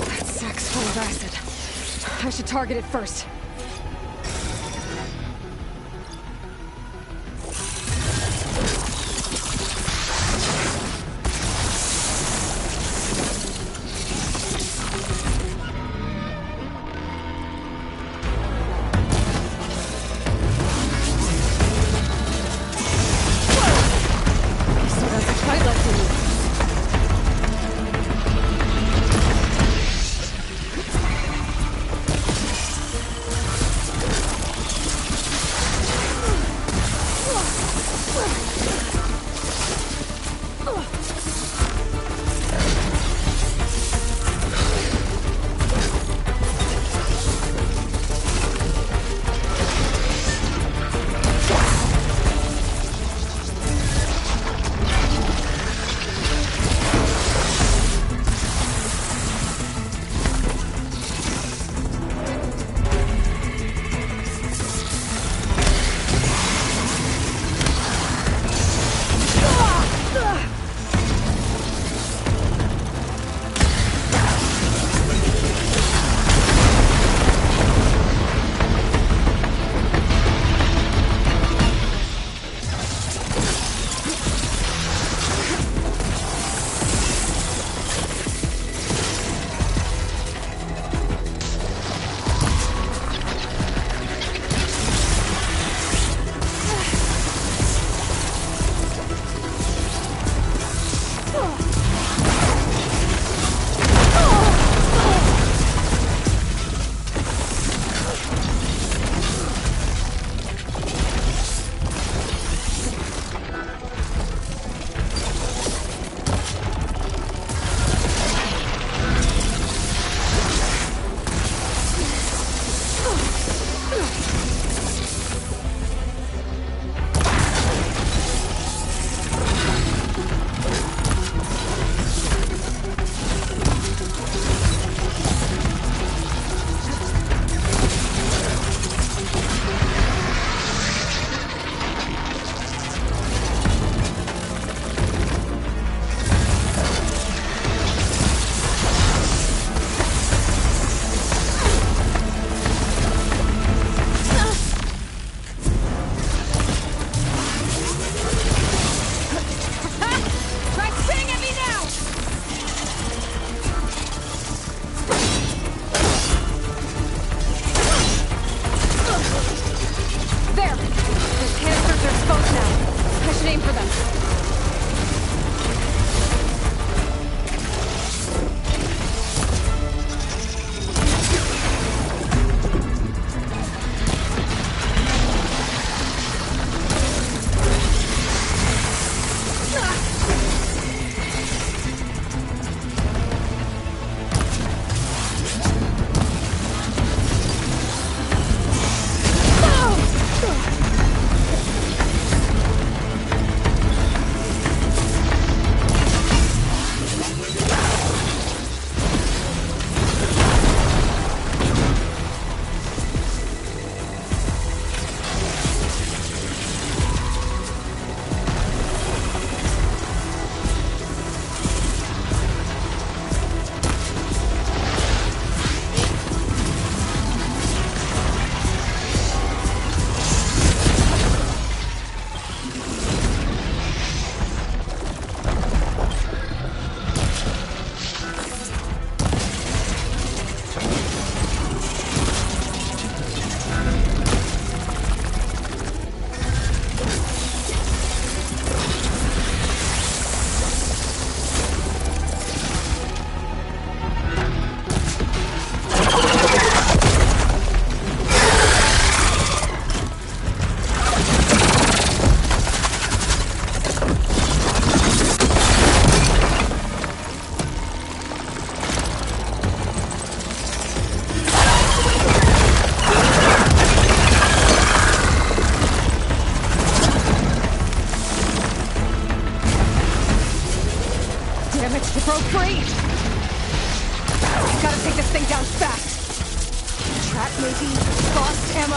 That sack's full of acid. I should target it first.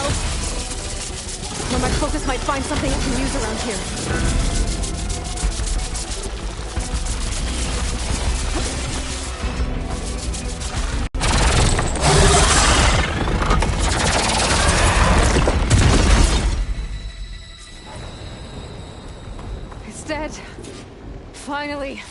Hello? Where my focus might find something I can use around here. It's dead. Finally.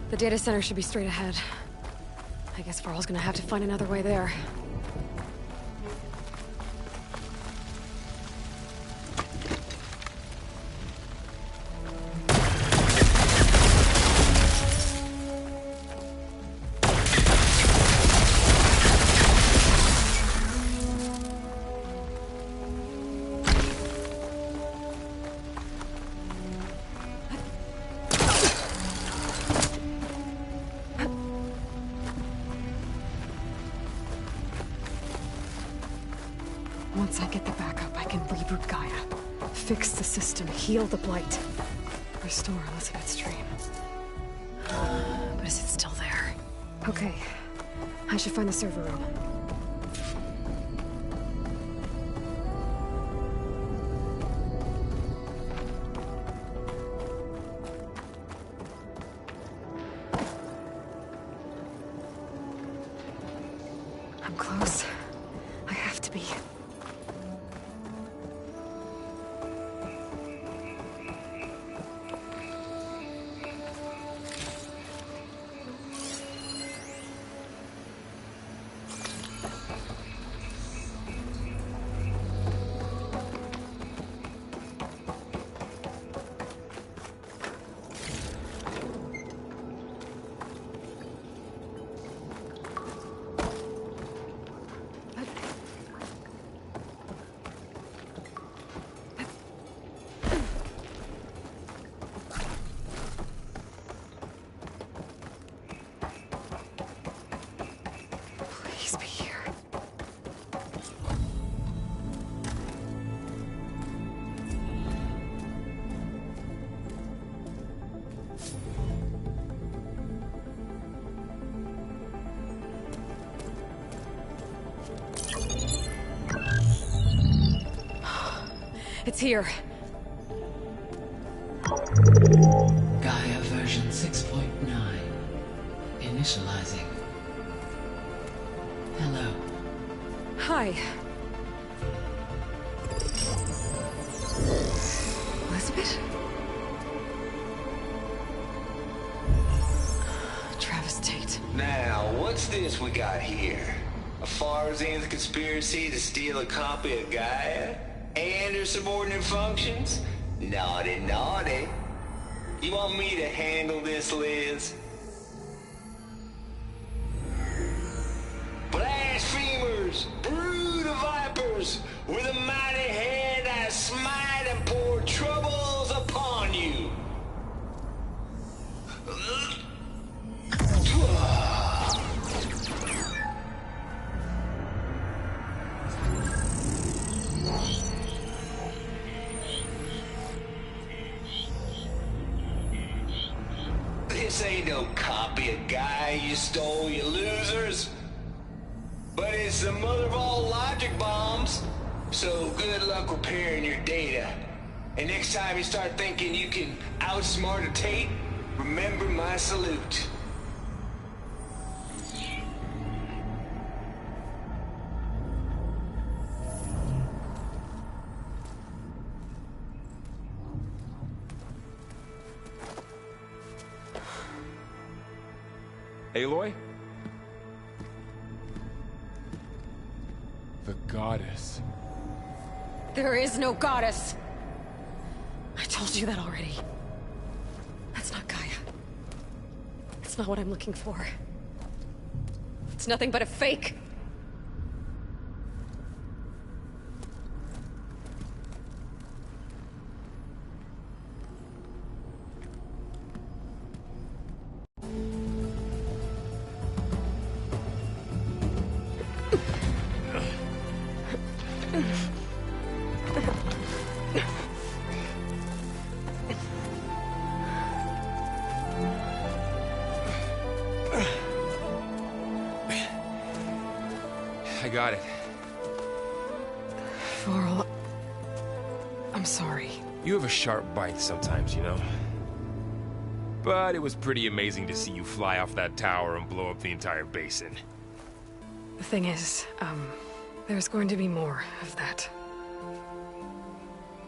The data center should be straight ahead. I guess Varl's gonna have to find another way there. Once I get the backup, I can reboot Gaia. Fix the system, heal the Blight. Restore Elizabeth's dream. But is it still there? Okay. I should find the server room. I'm close. I have to be. Please be here. It's here. Gaia version 6.9. Initializing. Hello. Hi. Elizabeth? Travis Tate. Now, what's this we got here? A Farzan's conspiracy to steal a copy of Gaia? And her subordinate functions? Naughty, naughty. You want me to handle this, Liz? Blasphemers! Brood of vipers! With a mighty hand I smite and pour troubles upon you! This ain't no copy of Gaia you stole, you losers. But it's the mother of all logic bombs. So good luck repairing your data. And next time you start thinking you can outsmart a Tate, remember my salute. Aloy? The goddess. There is no goddess! I told you that already. That's not Gaia. It's not what I'm looking for. It's nothing but a fake. I got it. Varl, I'm sorry. You have a sharp bite sometimes, you know? But it was pretty amazing to see you fly off that tower and blow up the entire basin. The thing is, there's going to be more of that.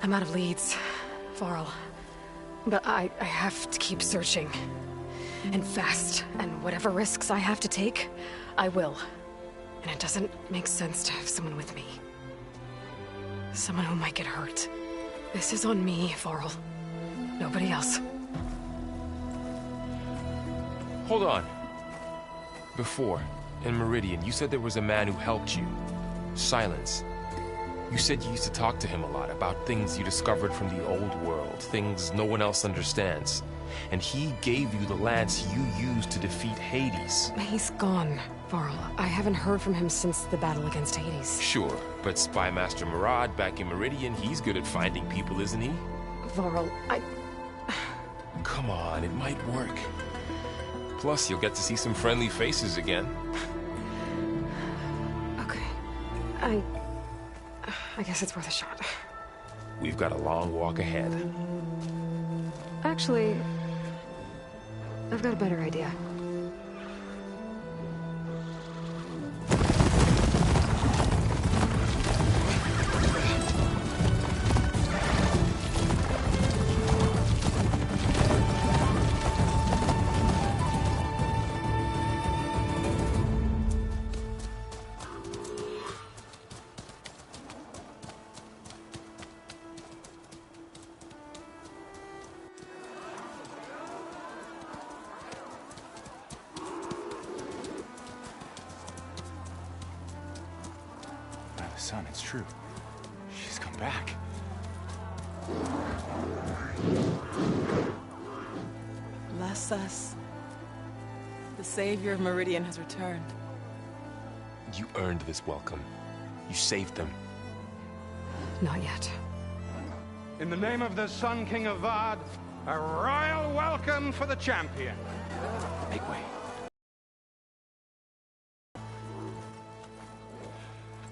I'm out of leads, Varl. But I have to keep searching. And fast. And whatever risks I have to take, I will. And it doesn't make sense to have someone with me. Someone who might get hurt. This is on me, Varl. Nobody else. Hold on. Before, in Meridian, you said there was a man who helped you. Silence. You said you used to talk to him a lot about things you discovered from the old world, things no one else understands. And he gave you the lance you used to defeat Hades. He's gone, Varl. I haven't heard from him since the battle against Hades. Sure, but Spy Master Murad back in Meridian, he's good at finding people, isn't he? Varl, Come on, it might work. Plus, you'll get to see some friendly faces again. Okay. I guess it's worth a shot. We've got a long walk ahead. Actually, I've got a better idea. Son, it's true. She's come back. Bless us. The savior of Meridian has returned. You earned this welcome. You saved them. Not yet. In the name of the Sun King of Vard, a royal welcome for the champion. Make way.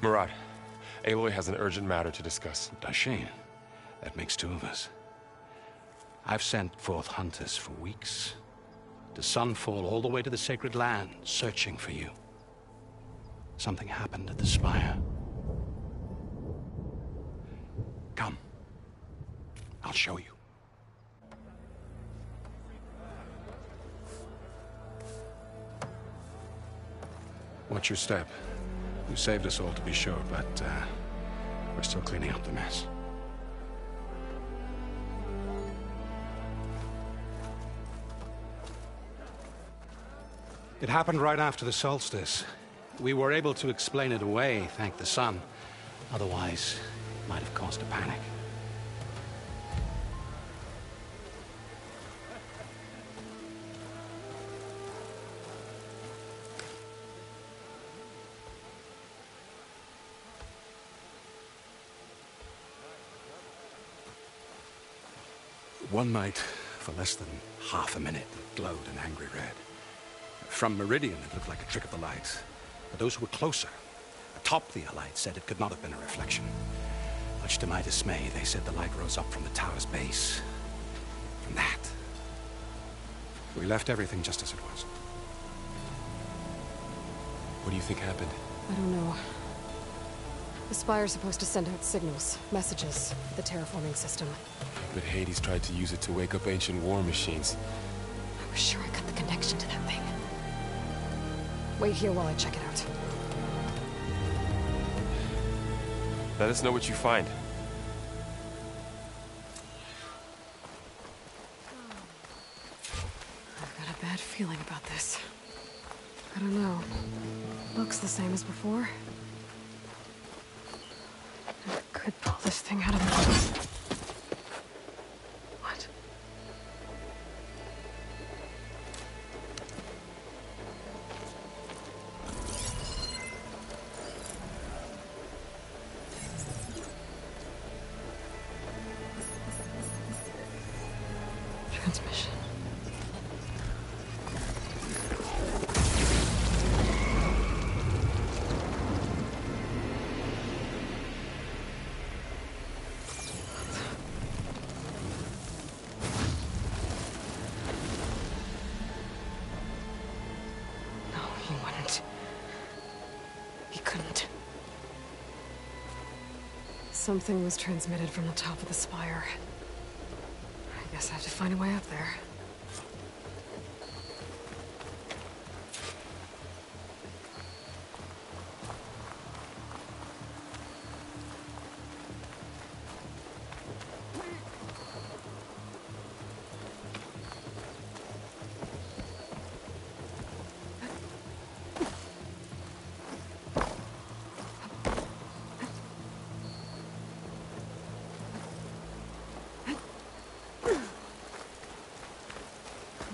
Murad, Aloy has an urgent matter to discuss. Does she? That makes two of us. I've sent forth hunters for weeks. To Sunfall, all the way to the Sacred Land, searching for you. Something happened at the Spire. Come. I'll show you. Watch your step. You saved us all, to be sure, but we're still cleaning up the mess. It happened right after the solstice. We were able to explain it away, thank the sun. Otherwise, it might have caused a panic. One night, for less than half a minute, it glowed an angry red. From Meridian, it looked like a trick of the light. But those who were closer, atop the light, said it could not have been a reflection. Much to my dismay, they said the light rose up from the tower's base. From that. We left everything just as it was. What do you think happened? I don't know. The Spire's supposed to send out signals, messages, for the terraforming system. But Hades tried to use it to wake up ancient war machines. I was sure I got the connection to that thing. Wait here while I check it out. Let us know what you find. I've got a bad feeling about this. I don't know. Looks the same as before. I could pull this thing out of the box. What? Transmission. No, he wouldn't. He couldn't. Something was transmitted from the top of the spire. I guess I have to find a way up there.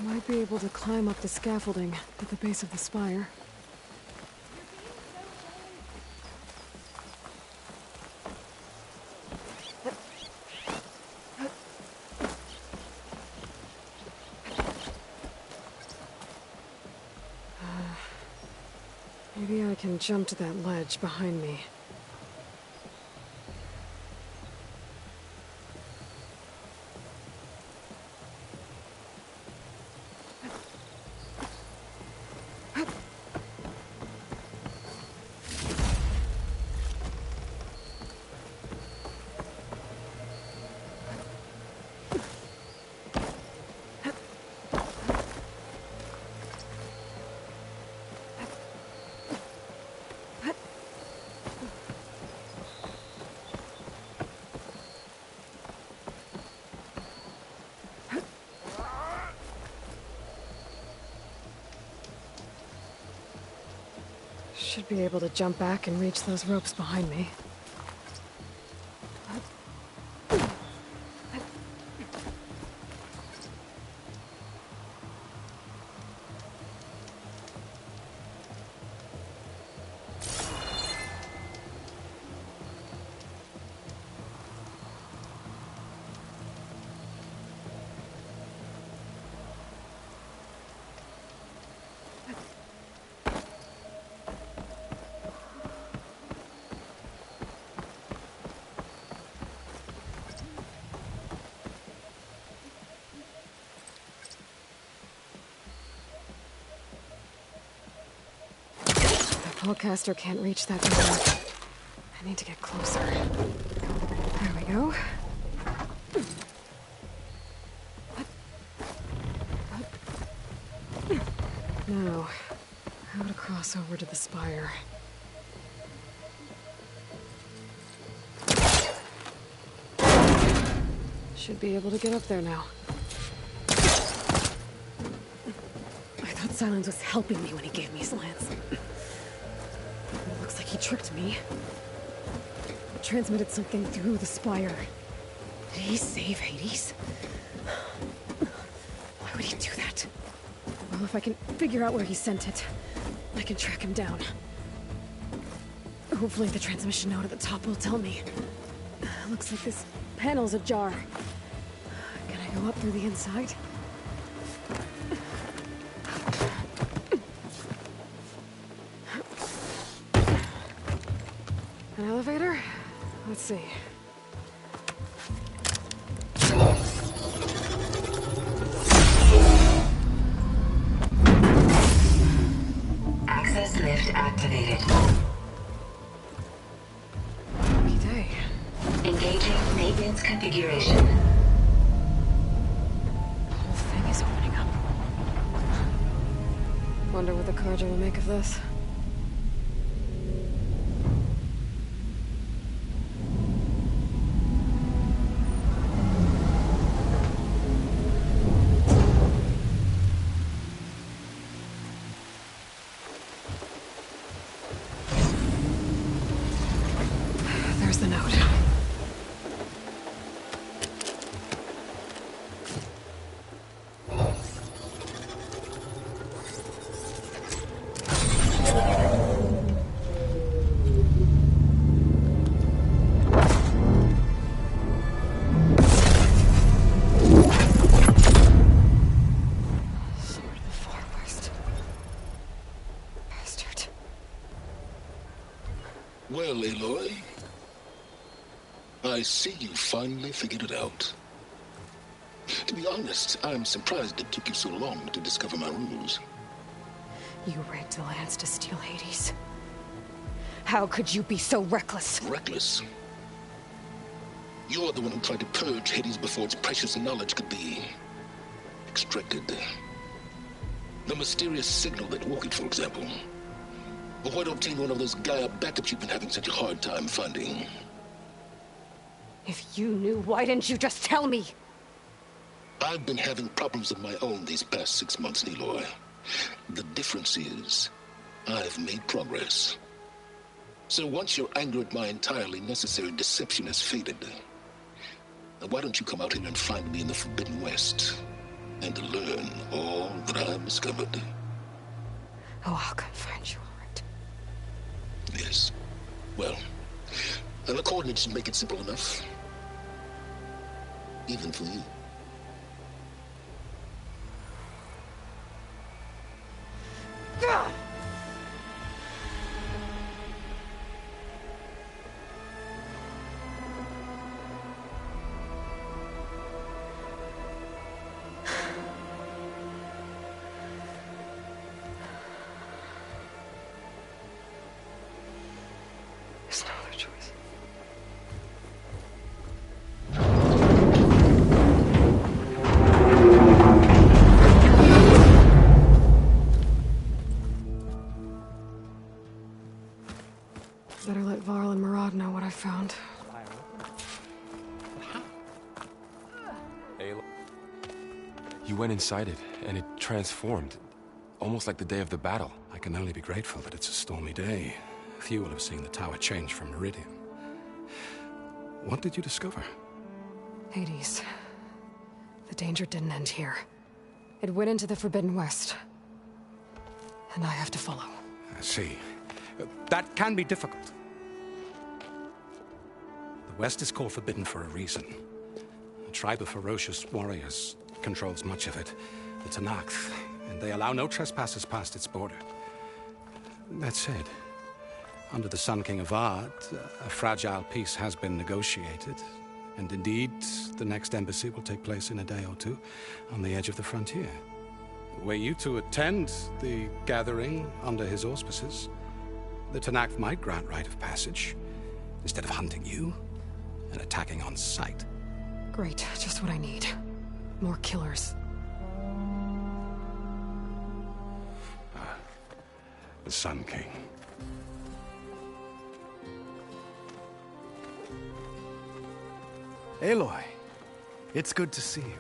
Might be able to climb up the scaffolding at the base of the spire. Maybe I can jump to that ledge behind me. Should be able to jump back and reach those ropes behind me. The Hellcaster can't reach that door. I need to get closer. There we go. Now, how to cross over to the spire. Should be able to get up there now. I thought Silence was helping me when he gave me his lance. It looks like he tricked me. Transmitted something through the spire. Did he save Hades? Why would he do that? Well, if I can figure out where he sent it, I can track him down. Hopefully the transmission node at the top will tell me. Looks like this panel's ajar. Can I go up through the inside? An elevator? Let's see. Access lift activated. Lucky day. Engaging maintenance configuration. The whole thing is opening up. Wonder what the Carja will make of this. There's the note. Well, Aloy, I see you finally figured it out. To be honest, I'm surprised it took you so long to discover my rules. You rigged the Lance to steal Hades. How could you be so reckless? Reckless? You're the one who tried to purge Hades before its precious knowledge could be extracted. The mysterious signal that woke it, for example. But why don't obtain one of those Gaia backups you've been having such a hard time finding? If you knew, why didn't you just tell me? I've been having problems of my own these past 6 months, Aloy. The difference is, I've made progress. So once your anger at my entirely necessary deception has faded, why don't you come out here and find me in the Forbidden West, and learn all that I've discovered? Oh, I'll come find you, all right. Yes. Well, and the coordinates should make it simple enough. Even for you. Gah! There's no other choice. Better let Varl and Murad know what I found. Aloy. You went inside it, and it transformed. Almost like the day of the battle. I can only be grateful that it's a stormy day. Few will have seen the tower change from Meridian. What did you discover? Hades. The danger didn't end here. It went into the Forbidden West. And I have to follow. I see. That can be difficult. The West is called Forbidden for a reason. A tribe of ferocious warriors controls much of it, the Tenakth, and they allow no trespassers past its border. That said, under the Sun King Avad, a fragile peace has been negotiated, and indeed, the next embassy will take place in a day or two on the edge of the frontier. Were you to attend the gathering under his auspices, the Tenakth might grant right of passage, instead of hunting you and attacking on sight. Great, just what I need. More killers. The Sun King. Aloy, it's good to see you.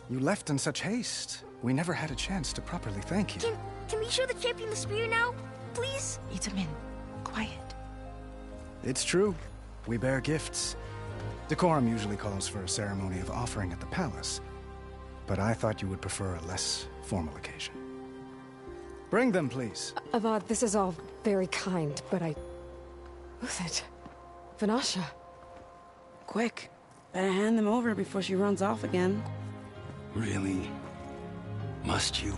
You left in such haste. We never had a chance to properly thank you. Can we show the champion the spear now? Please? Itamin, quiet. It's true. We bear gifts. Decorum usually calls for a ceremony of offering at the palace, but I thought you would prefer a less formal occasion. Bring them, please. Avad, this is all very kind, but Who's it? Vanasha. Quick. Better hand them over before she runs off again. Really? Must you?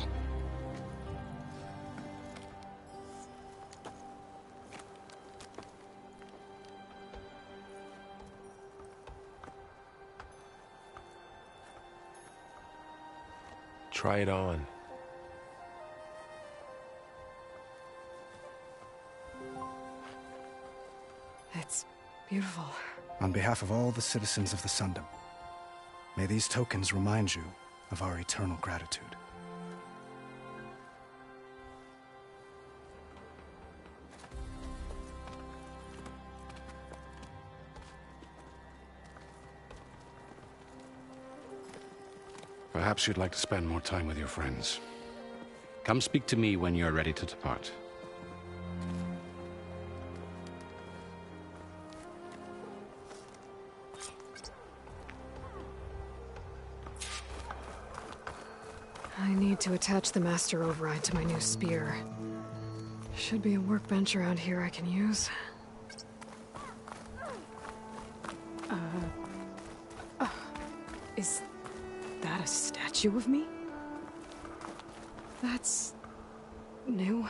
Try it on. It's beautiful. On behalf of all the citizens of the Sundom, may these tokens remind you of our eternal gratitude. Perhaps you'd like to spend more time with your friends. Come speak to me when you're ready to depart. I need to attach the Master Override to my new spear. Should be a workbench around here I can use. Is that a statue of me? That's... new.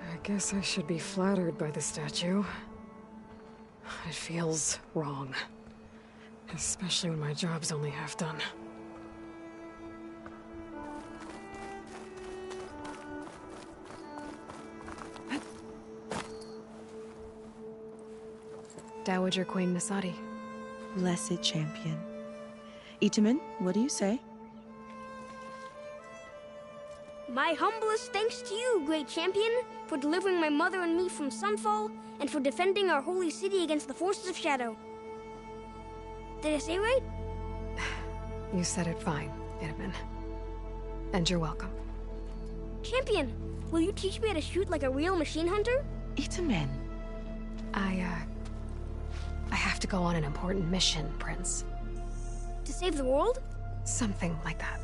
I guess I should be flattered by the statue. It feels wrong. Especially when my job's only half done. Dowager Queen Nasadi. Blessed champion. Itamen, what do you say? My humblest thanks to you, great champion, for delivering my mother and me from Sunfall, and for defending our holy city against the forces of Shadow. Did I say right? You said it fine, Itamen. And you're welcome. Champion, will you teach me how to shoot like a real machine hunter? Itamen. I have to go on an important mission, Prince. To save the world? Something like that.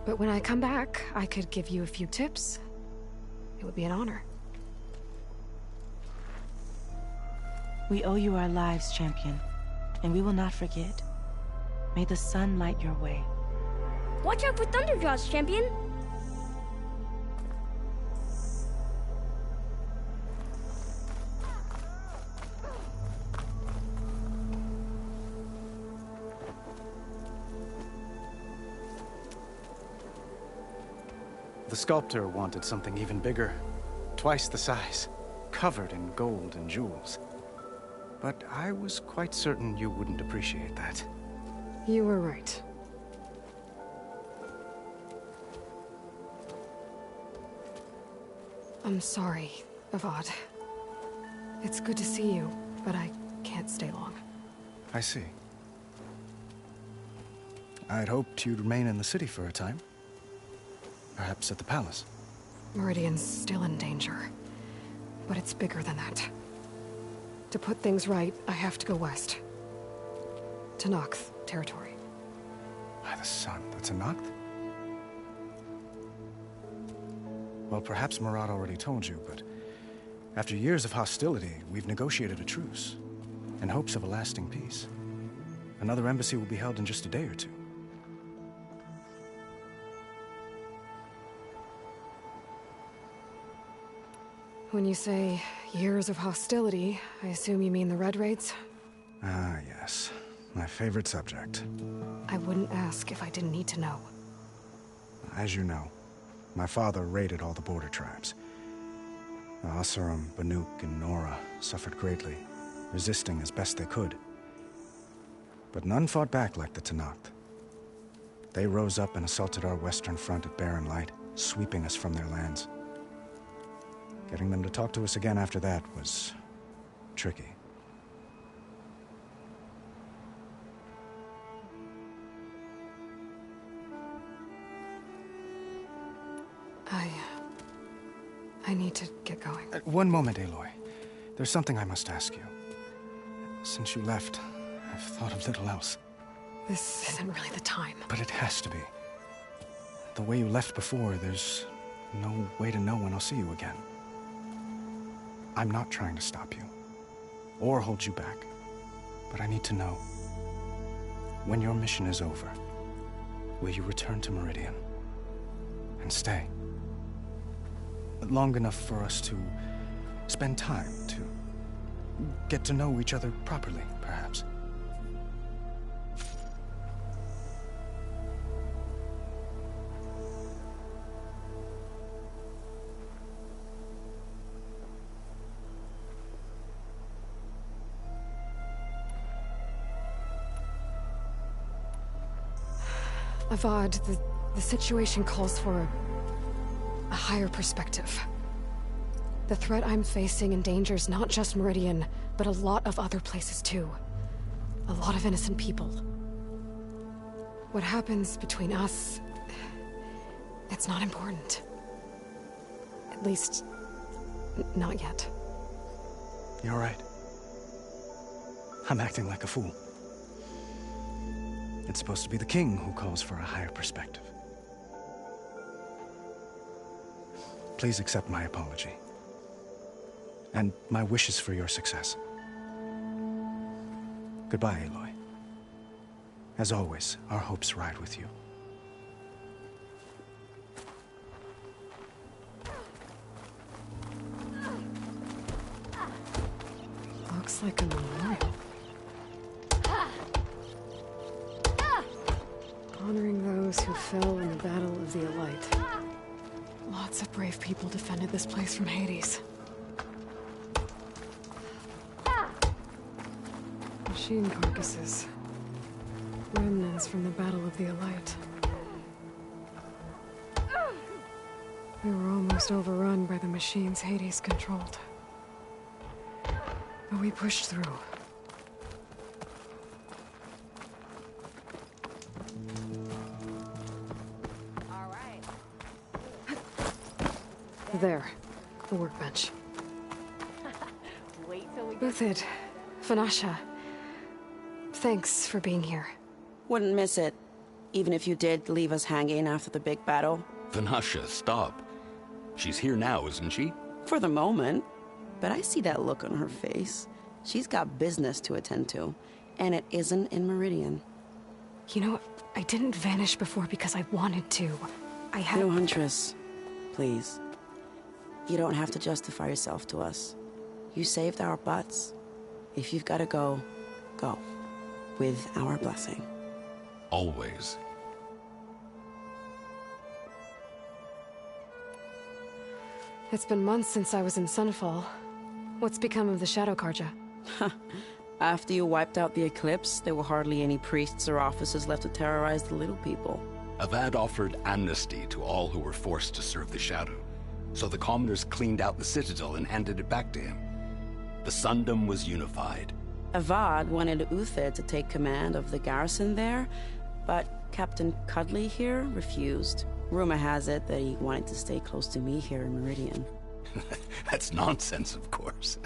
But when I come back, I could give you a few tips. It would be an honor. We owe you our lives, champion, and we will not forget. May the sun light your way. Watch out for Thunderjaws, champion! The sculptor wanted something even bigger. Twice the size. Covered in gold and jewels. But I was quite certain you wouldn't appreciate that. You were right. I'm sorry, Avad. It's good to see you, but I can't stay long. I see. I'd hoped you'd remain in the city for a time. Perhaps at the palace. Meridian's still in danger. But it's bigger than that. To put things right, I have to go west. To Noct territory. By the sun, that's a Noct? Well, perhaps Murad already told you, but after years of hostility, we've negotiated a truce, in hopes of a lasting peace. Another embassy will be held in just a day or two. When you say years of hostility, I assume you mean the Red Raids? Ah, yes. My favorite subject. I wouldn't ask if I didn't need to know. As you know, my father raided all the border tribes. The Oseram, Banuk, and Nora suffered greatly, resisting as best they could. But none fought back like the Tenakth. They rose up and assaulted our western front at Barren Light, sweeping us from their lands. Getting them to talk to us again after that was tricky. I need to get going. One moment, Aloy. There's something I must ask you. Since you left, I've thought of little else. This isn't really the time. But it has to be. The way you left before, there's no way to know when I'll see you again. I'm not trying to stop you, or hold you back, but I need to know. When your mission is over, will you return to Meridian? And stay? Long enough for us to spend time, to get to know each other properly, perhaps. Avad, the situation calls for a higher perspective. The threat I'm facing endangers not just Meridian, but a lot of other places too. A lot of innocent people. What happens between us... it's not important. At least... not yet. You're right. I'm acting like a fool. It's supposed to be the king who calls for a higher perspective. Please accept my apology. And my wishes for your success. Goodbye, Aloy. As always, our hopes ride with you. Looks like a memorial. Honoring those who fell in the Battle of the Elite. Lots of brave people defended this place from Hades. Machine carcasses. Remnants from the Battle of the Elite. We were almost overrun by the machines Hades controlled. But we pushed through. All right. There. The workbench. Wait till we Uthid. Vanasha. Thanks for being here. Wouldn't miss it. Even if you did leave us hanging after the big battle. Vanasha, stop. She's here now, isn't she? For the moment. But I see that look on her face. She's got business to attend to. And it isn't in Meridian. You know, I didn't vanish before because I wanted to. I had... No, Huntress. Please. You don't have to justify yourself to us. You saved our butts. If you've got to go, go. With our blessing. Always. It's been months since I was in Sunfall. What's become of the Shadow Carja? After you wiped out the Eclipse, there were hardly any priests or officers left to terrorize the little people. Avad offered amnesty to all who were forced to serve the Shadow. So the commoners cleaned out the Citadel and handed it back to him. The Sundom was unified. Avad wanted Uthid to take command of the garrison there, but Captain Cudley here refused. Rumor has it that he wanted to stay close to me here in Meridian. That's nonsense, of course.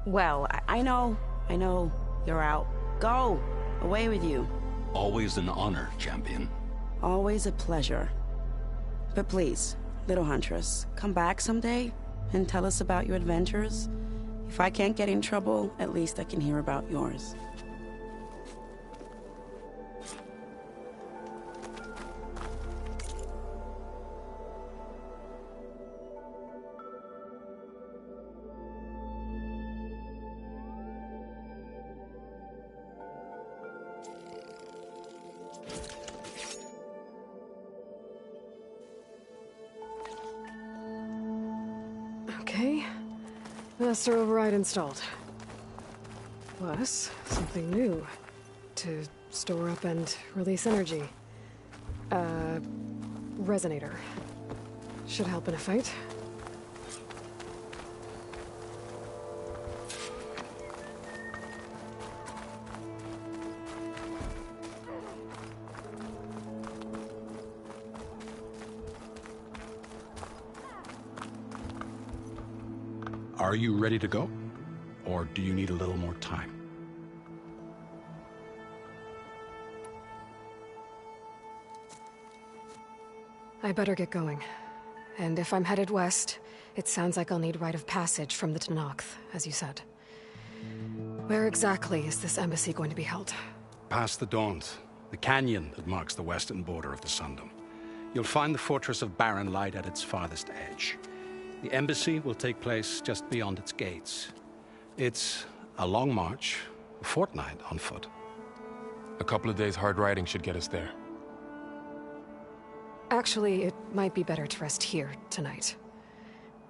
Well, I know you're out. Go! Away with you. Always an honor, champion. Always a pleasure. But please, little Huntress, come back someday and tell us about your adventures. If I can't get in trouble, at least I can hear about yours. Okay. Master override installed. Plus, something new. To store up and release energy. Resonator. Should help in a fight. Are you ready to go? Or do you need a little more time? I better get going. And if I'm headed west, it sounds like I'll need rite of passage from the Tenakth, as you said. Where exactly is this embassy going to be held? Past the Daunt, the canyon that marks the western border of the Sundom. You'll find the fortress of Barren Light at its farthest edge. The embassy will take place just beyond its gates. It's a long march, a fortnight on foot. A couple of days hard riding should get us there. Actually, it might be better to rest here tonight.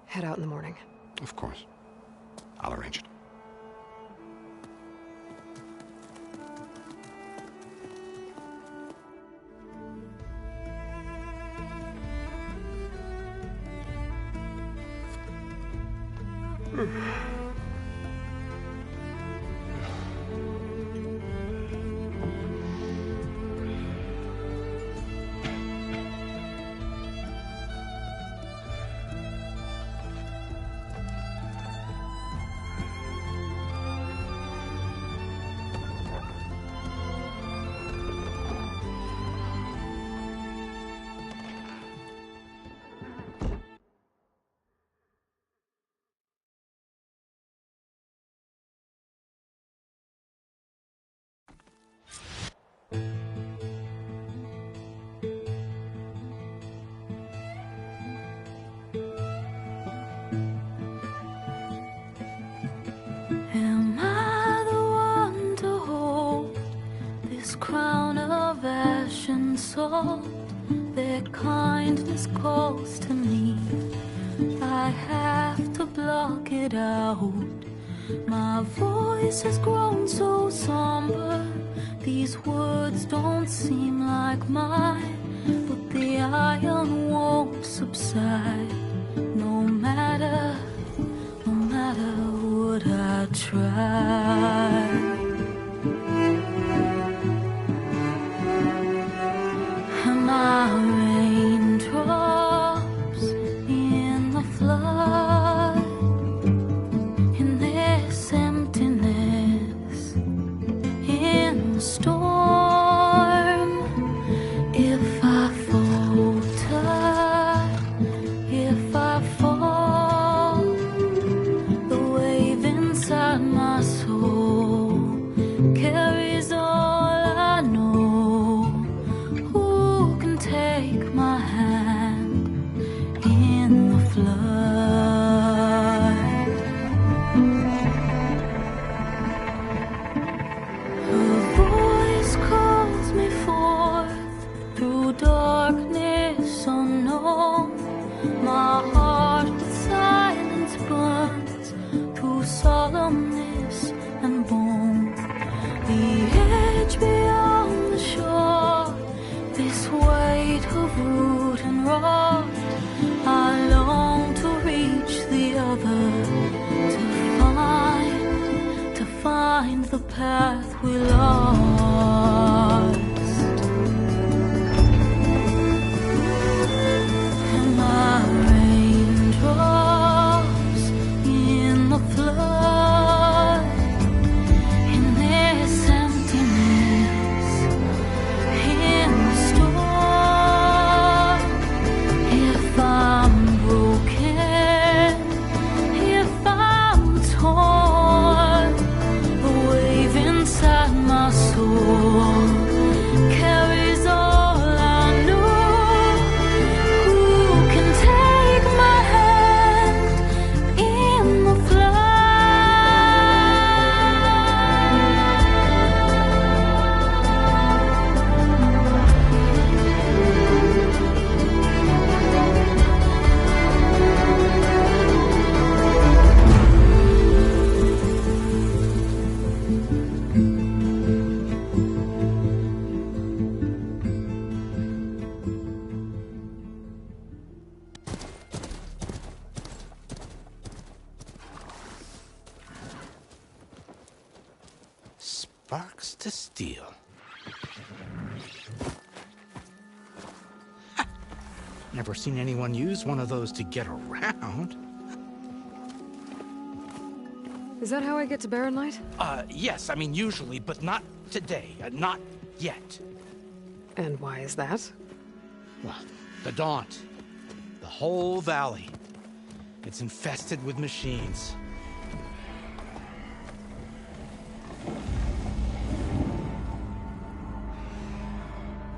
Head out in the morning. Of course. I'll arrange it. Am I the one to hold this crown of ash and salt? Their kindness calls to me. I have to block it out. My voice has grown so somber. These words don't seem like mine, but the iron won't subside. No matter what I try. Am I raindrops in the flood? In this emptiness, in the storm. If I falter, if I fall, the wave inside my soul carries all I know. Who can take my hand in the flood? Her voice calls me forth through darkness unknown. My heart with silence burns through solemnness and bone. The edge beyond the shore, this weight of root and rot. I long to reach the other, to find the path we lost. Am I raindrops in the flood? In this emptiness, in the storm. If I'm broken, if I'm torn, the wave inside my soul carries all I know. Who can take my hand in the Sparks to steel. Ha! Never seen anyone use one of those to get around. Is that how I get to Barren Light? Yes, I mean usually, but not today. Not yet. And why is that? Well, the Daunt. The whole valley. It's infested with machines.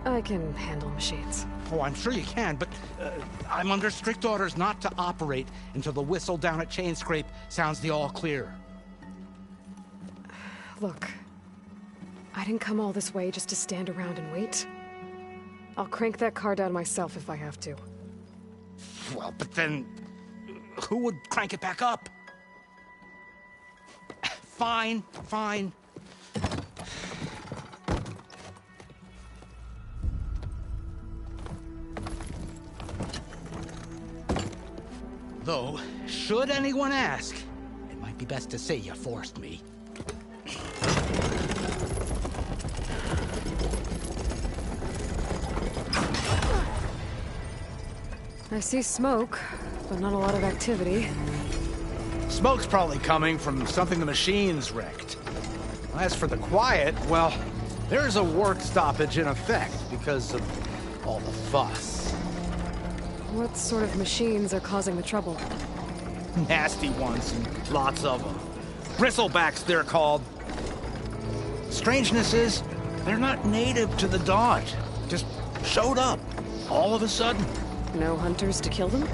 I can handle machines. Oh, I'm sure you can, but I'm under strict orders not to operate until the whistle down at Chainscrape sounds the all clear. Look, I didn't come all this way just to stand around and wait. I'll crank that car down myself if I have to. Well, but then who would crank it back up? Fine, fine. Though, should anyone ask, Might be best to say you forced me. I see smoke, but not a lot of activity. Smoke's probably coming from something the machines wrecked. As for the quiet, well, there's a work stoppage in effect because of all the fuss. What sort of machines are causing the trouble? Nasty ones, and lots of them. Bristlebacks, they're called. Strangeness is, they're not native to the Dodge. Just showed up, all of a sudden. No hunters to kill them?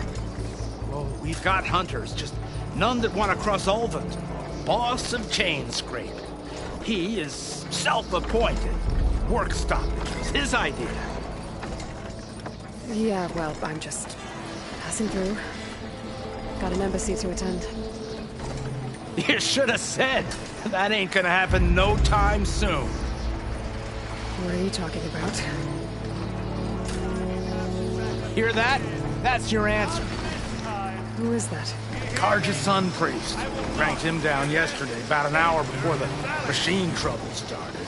Well, we've got hunters, just none that want to cross Ulvund. Boss of Chainscrape. He is self-appointed. Work stoppage was his idea. Yeah, well, I'm just passing through. Got an embassy to attend. You should have said. That ain't gonna happen no time soon. What are you talking about? Hear that? That's your answer. Who is that? Carja's Sun Priest. Cranked him down yesterday, about an hour before the machine trouble started.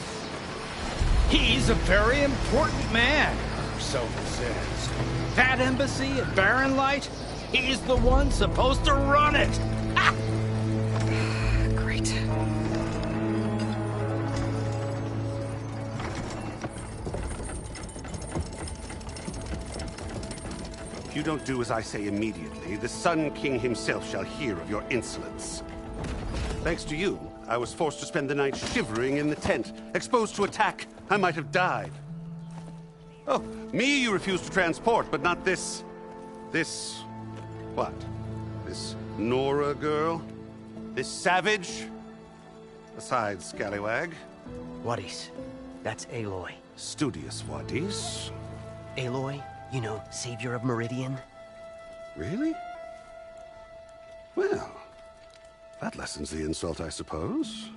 He's a very important man, so he says. That embassy at Barren Light, he's the one supposed to run it. Ha! Great. If you don't do as I say immediately, the Sun King himself shall hear of your insolence. Thanks to you, I was forced to spend the night shivering in the tent. Exposed to attack, I might have died. Oh, me you refuse to transport, but not this... what? This Nora girl? This savage? Besides, scallywag. Wadis. That's Aloy. Studious Wadis. Aloy, you know, savior of Meridian. Really? Well, that lessens the insult, I suppose.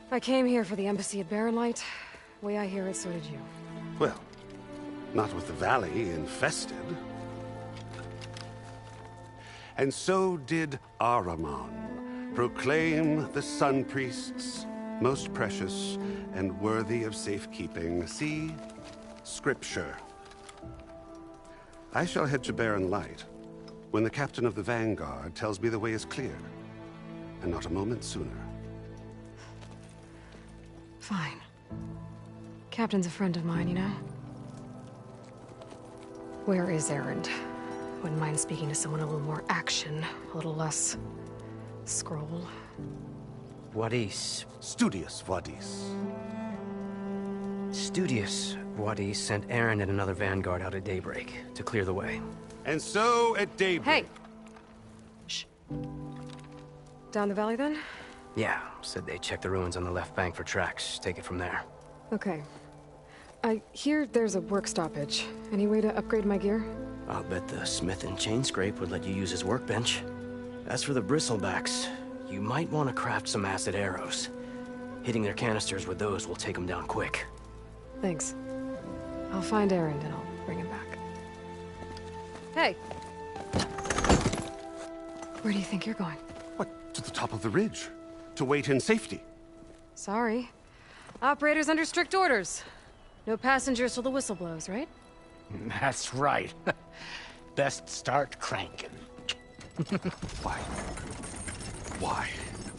I came here for the embassy at Barren Light. Way I hear it, so did you. Well, not with the valley infested. And so did Ahriman, proclaim the Sun Priests most precious and worthy of safekeeping. See? Scripture. I shall head to Barren Light when the captain of the Vanguard tells me the way is clear, and not a moment sooner. Fine. Captain's a friend of mine, you know? Where is Erend? Wouldn't mind speaking to someone a little more action, a little less... scroll. Wadis. Studious Wadis. Studious Wadis sent Erend and another Vanguard out at daybreak to clear the way. And so at daybreak... Hey! Shh. Down the valley, then? Yeah, said they checked the ruins on the left bank for tracks. Take it from there. Okay. I hear there's a work stoppage. Any way to upgrade my gear? I'll bet the smith in Chainscrape would let you use his workbench. As for the Bristlebacks, you might want to craft some acid arrows. Hitting their canisters with those will take them down quick. Thanks. I'll find Erend and I'll bring him back. Hey! Where do you think you're going? What? To the top of the ridge. To wait in safety. Sorry. Operator's under strict orders. No passengers till the whistle blows, right? That's right. Best start cranking. Why? Why?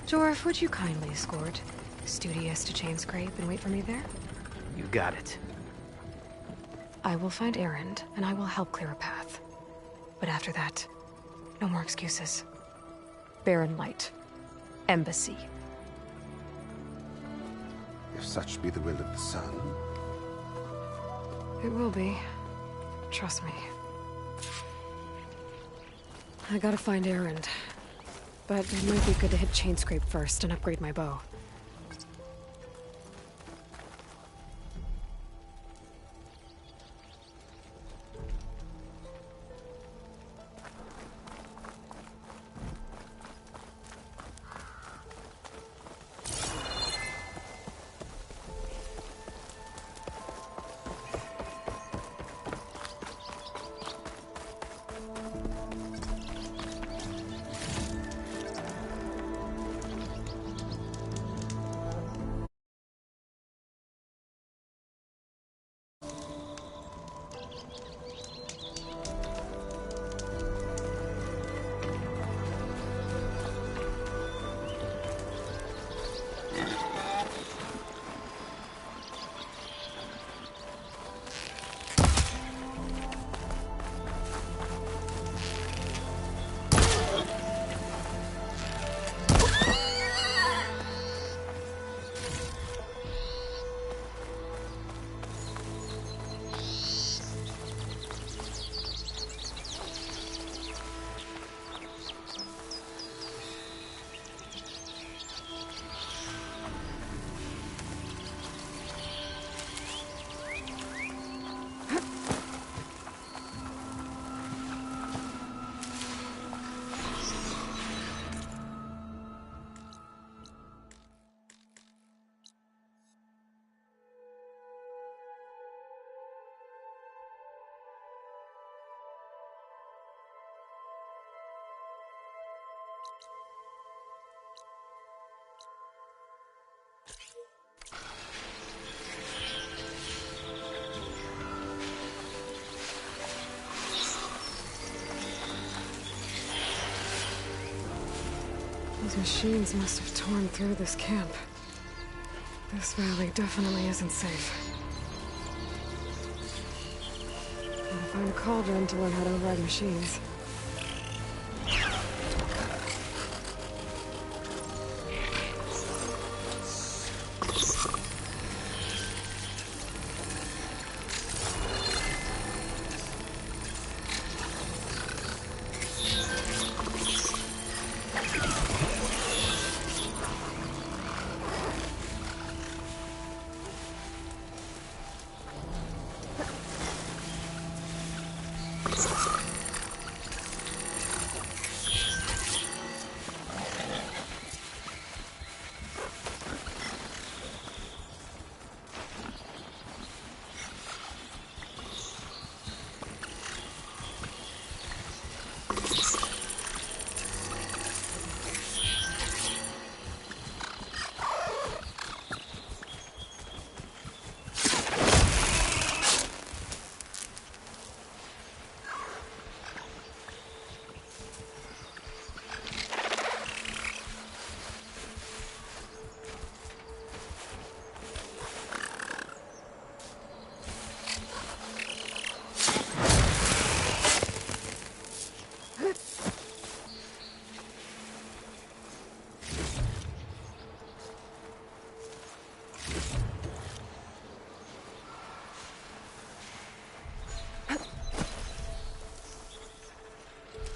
Jorf, would you kindly escort Studious to Chainscrape and wait for me there? You got it. I will find Erend, and I will help clear a path. But after that, no more excuses. Barren Light. Embassy. If such be the will of the sun. It will be. Trust me. I gotta find Erend. But it might be good to hit Chainscrape first and upgrade my bow. Those machines must have torn through this camp. This valley definitely isn't safe. Gotta find a cauldron to learn how to override machines.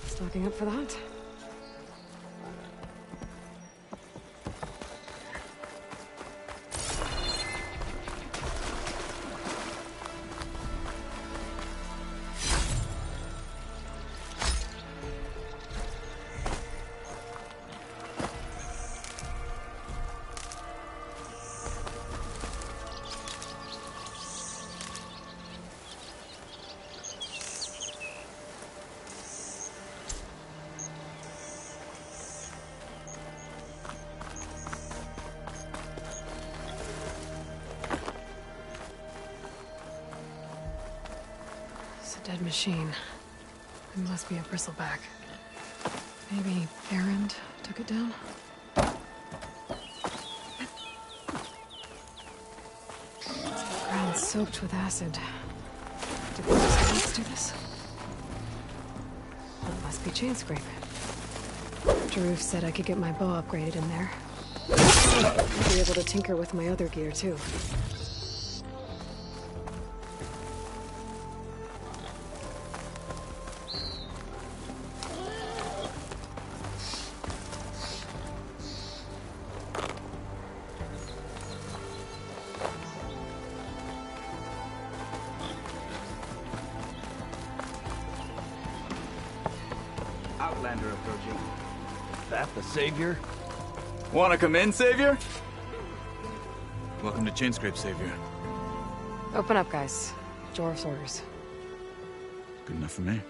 Stocking up for that. Dead machine. It must be a bristleback. Maybe Erend took it down? Ground soaked with acid. Did the Bristleback do this? Well, it must be Chainscrape. Jaruf said I could get my bow upgraded in there. I'd be able to tinker with my other gear, too. Outlander approaching. That the Savior? Wanna come in, Savior? Welcome to Chainscrape, Savior. Open up, guys. Jorah's orders. Good enough for me.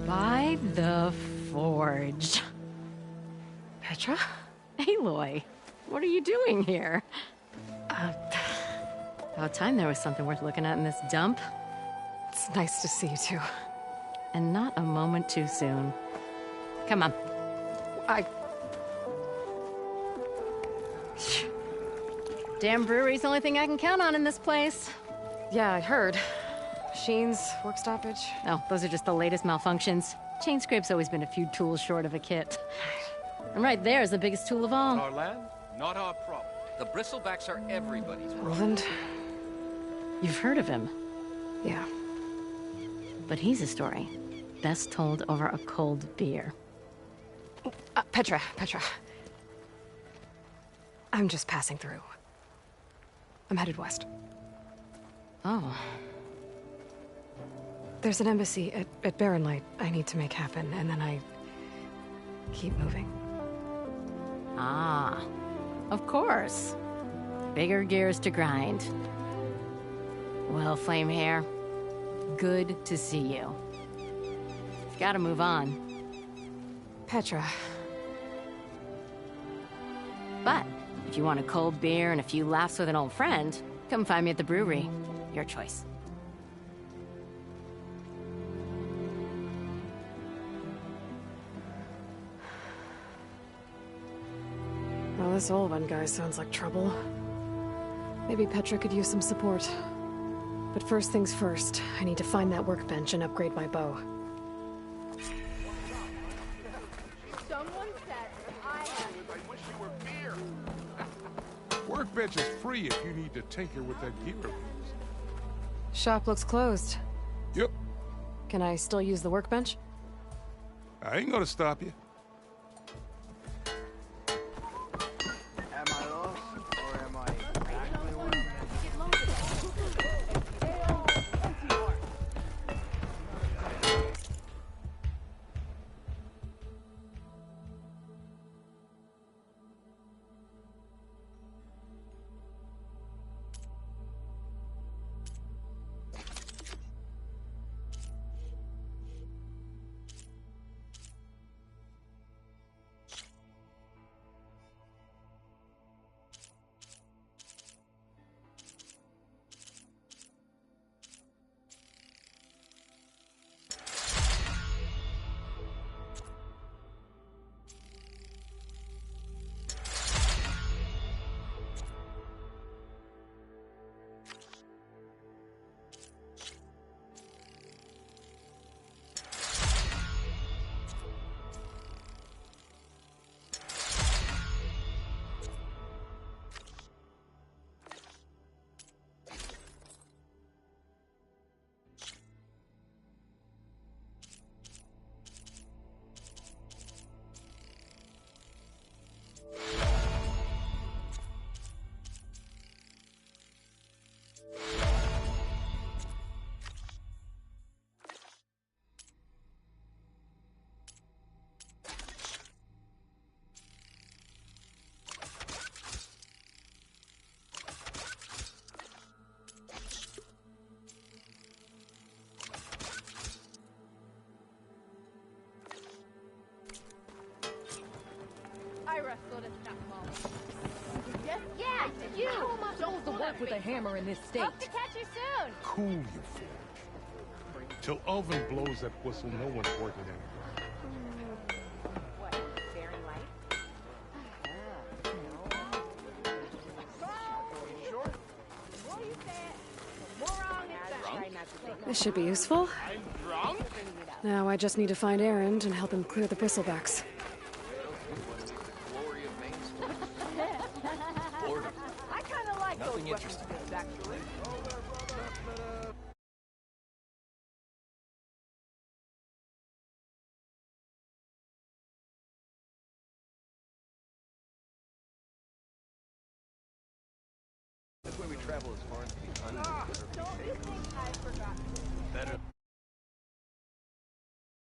By the Forge. Petra? Aloy, what are you doing here? About time there was something worth looking at in this dump. It's nice to see you too. And not a moment too soon. Come on. Damn brewery's the only thing I can count on in this place. Yeah, I heard. Machines, work stoppage. Oh, those are just the latest malfunctions. Chainscrape's always been a few tools short of a kit. And right there is the biggest tool of all. Our land, not our problem. The Bristlebacks are everybody's problem. Roland? You've heard of him? Yeah. But he's a story best told over a cold beer. Petra. I'm just passing through. I'm headed west. Oh. There's an embassy at Barrenlight I need to make happen, and then I keep moving. Ah, of course. Bigger gears to grind. Well, Flamehair, good to see you. You've got to move on. Petra. But if If you want a cold beer and a few laughs with an old friend, come find me at the brewery. Your choice. Well, this Olvan guy sounds like trouble. Maybe Petra could use some support. But first things first, I need to find that workbench and upgrade my bow. Someone said I wish you were beer. Workbench is free if you need to tinker with that gear of yours. Shop looks closed. Yep. Can I still use the workbench? I ain't gonna stop you. Am I lost, or am I actually one? I wrestled at that moment. Yes, Yeah, you! Jones will work with a hammer in this state. Hope to catch you soon. Cool, you fool. Till Elvin blows that whistle, no one's working anymore. What, very light? This should be useful. Now I just need to find Erend and help him clear the bristlebacks. I kind of like Nothing those interesting. weapons, actually. That's why we travel as far as the Don't you think I forgot? better.